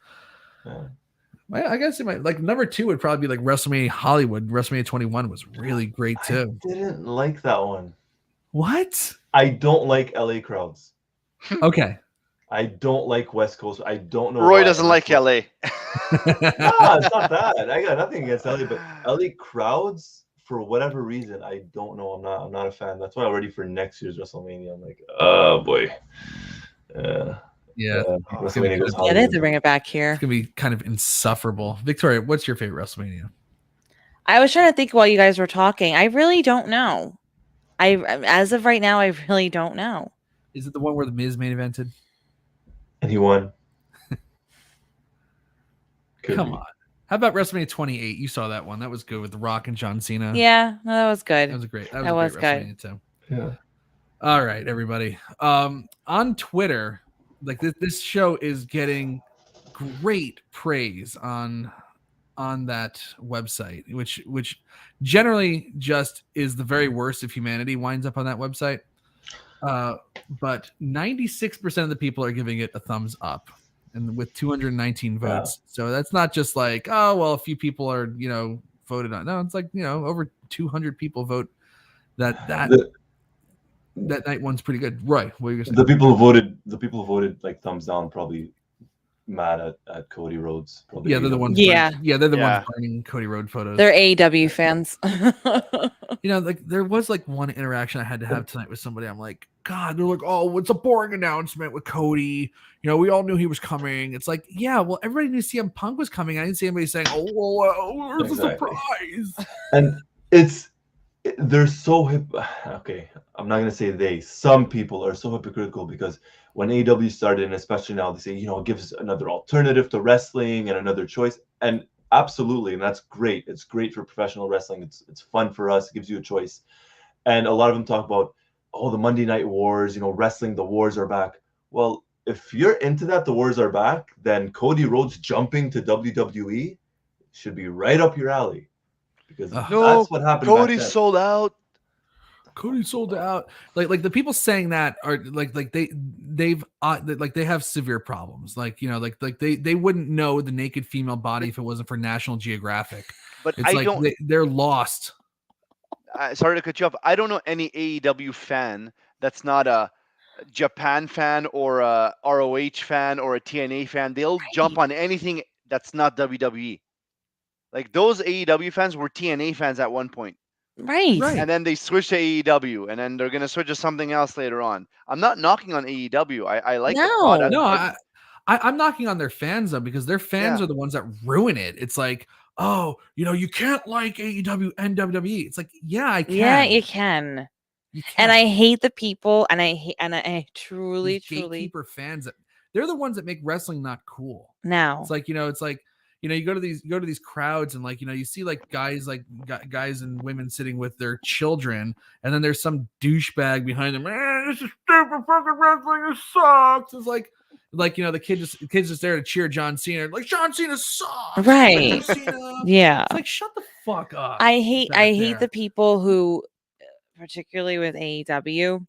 I guess like number 2 would probably be like WrestleMania Hollywood. WrestleMania 21 was really great too. I didn't like that one. What? I don't like LA crowds. Okay. I don't like West Coast. I don't know. Roy doesn't like LA. No, it's not that. I got nothing against LA, but LA crowds, for whatever reason, I don't know. I'm not a fan. That's why I'm ready for next year's WrestleMania. I'm like, oh boy. Yeah. They have to bring it back here. It's gonna be kind of insufferable. Victoria, what's your favorite WrestleMania? I was trying to think while you guys were talking. I really don't know. As of right now, I really don't know. Is it the one where the Miz main evented? And he won. Come on. How about WrestleMania 28? You saw that one. That was good with The Rock and John Cena. Yeah, no, that was good. That was great. That was great good. WrestleMania too. Yeah. All right, everybody. On Twitter, like this show is getting great praise on that website, which generally just is the very worst of humanity winds up on that website. But 96% of the people are giving it a thumbs up, and with 219 votes. So that's not just like, oh well, a few people are voted on. No, it's like over 200 people vote that that night one's pretty good. Roy, what are you gonna say? The people who voted like thumbs down probably mad at Cody Rhodes. Probably Yeah, they're the ones. Yeah. They're the ones burning Cody Rhodes photos. They're AEW fans. Like there was like one interaction I had to have tonight with somebody. I'm like, God, they're like, oh, it's a boring announcement with Cody. We all knew he was coming. It's like, yeah, well, everybody knew CM Punk was coming. I didn't see anybody saying, oh, well, it's a surprise. And they're so okay. I'm not gonna say some people are so hypocritical, because when AEW started, and especially now, they say, it gives another alternative to wrestling and another choice. And absolutely, and that's great. It's great for professional wrestling. It's fun for us. It gives you a choice. And a lot of them talk about, the Monday Night Wars, wrestling, the wars are back. Well, if you're into that, the wars are back, then Cody Rhodes jumping to WWE should be right up your alley. Because that's what happened. Cody sold out. Cody sold out. Like the people saying that are like they have severe problems. They wouldn't know the naked female body if it wasn't for National Geographic. But it's they're lost. Sorry to cut you off. I don't know any AEW fan that's not a Japan fan or a ROH fan or a TNA fan. They'll jump on anything that's not WWE. Like those AEW fans were TNA fans at one point. Right. And then they switched to AEW, and then they're going to switch to something else later on. I'm not knocking on AEW. I like the product. No, I'm knocking on their fans, though, because their fans are the ones that ruin it. It's like, oh, you can't like AEW and WWE. It's like, yeah, I can. Yeah, you can. And I hate the people, and I truly gatekeeper fans. They're the ones that make wrestling not cool. Now it's like, you go to these crowds, and you see guys and women sitting with their children, and then there's some douchebag behind them. Man, this is stupid fucking wrestling. It sucks. It's like the kid's just there to cheer John Cena. Like, John Cena sucks. Right. Yeah. It's like, shut the fuck up. I hate the people who, particularly with AEW,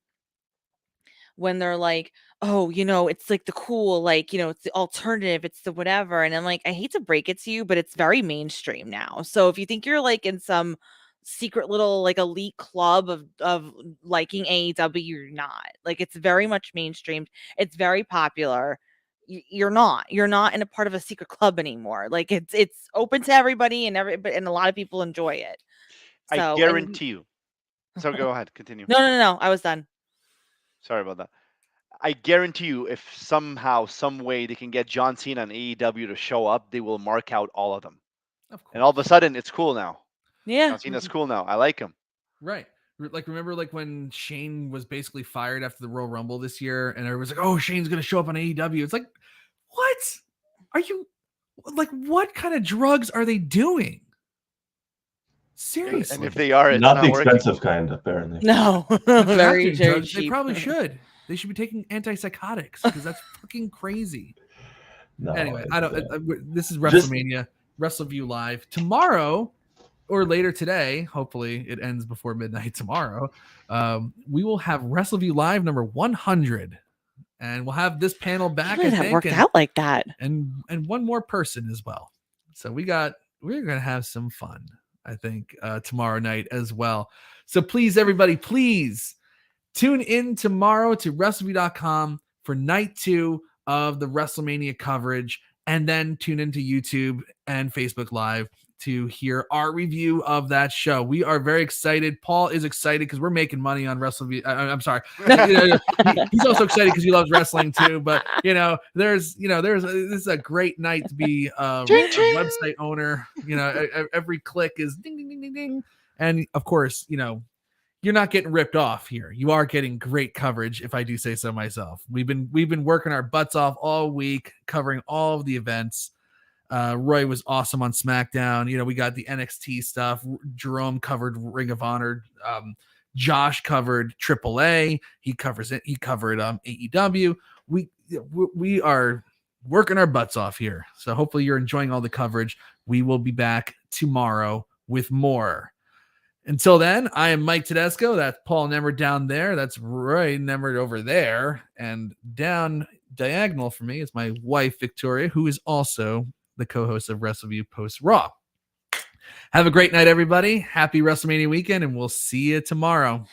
when they're like, oh, it's like the cool, it's the alternative, it's the whatever. And I'm like, I hate to break it to you, but it's very mainstream now. So if you think you're in some secret little elite club of liking AEW, you're not. It's very much mainstream. It's very popular. You're not in a part of a secret club anymore. It's open to everybody, and a lot of people enjoy it. So, I guarantee you. So go ahead, continue. No, I was done. Sorry about that. I guarantee you, if somehow, some way they can get John Cena and AEW to show up, they will mark out all of them. Of course. And all of a sudden, it's cool now. Yeah. John Cena's cool now. I like him. Right. Remember when Shane was basically fired after the Royal Rumble this year, and everyone's like, oh, Shane's going to show up on AEW. It's like, what? Are you, what kind of drugs are they doing? Seriously. And if they are, it's not the working. expensive kind, apparently. No. very cheap. They probably should. They should be taking antipsychotics, because that's fucking crazy. No, anyway, this is WrestleMania, Wrestleview Live. Tomorrow, or later today, hopefully it ends before midnight tomorrow, we will have Wrestleview Live number 100. And we'll have this panel back. I think, worked out like that. And one more person as well. So we're gonna have some fun, I think, tomorrow night as well. So please, everybody, please tune in tomorrow to Wrestleview.com for night 2 of the WrestleMania coverage, and then tune into YouTube and Facebook Live to hear our review of that show. We are very excited. Paul is excited because we're making money on Wrestleview. I'm sorry. He's also excited because he loves wrestling too. But this is a great night to be a website owner. Every click is ding ding ding ding ding, and of course, you're not getting ripped off here. You are getting great coverage, if I do say so myself. We've been working our butts off all week, covering all of the events. Roy was awesome on SmackDown. We got the NXT stuff. Jerome covered Ring of Honor. Josh covered AAA. He covers it. He covered AEW. We are working our butts off here. So hopefully you're enjoying all the coverage. We will be back tomorrow with more. Until then, I am Mike Tedesco. That's Paul Nemer down there. That's Roy Nemer over there. And down diagonal for me is my wife, Victoria, who is also the co-host of Wrestleview Post Raw. Have a great night, everybody. Happy WrestleMania weekend, and we'll see you tomorrow.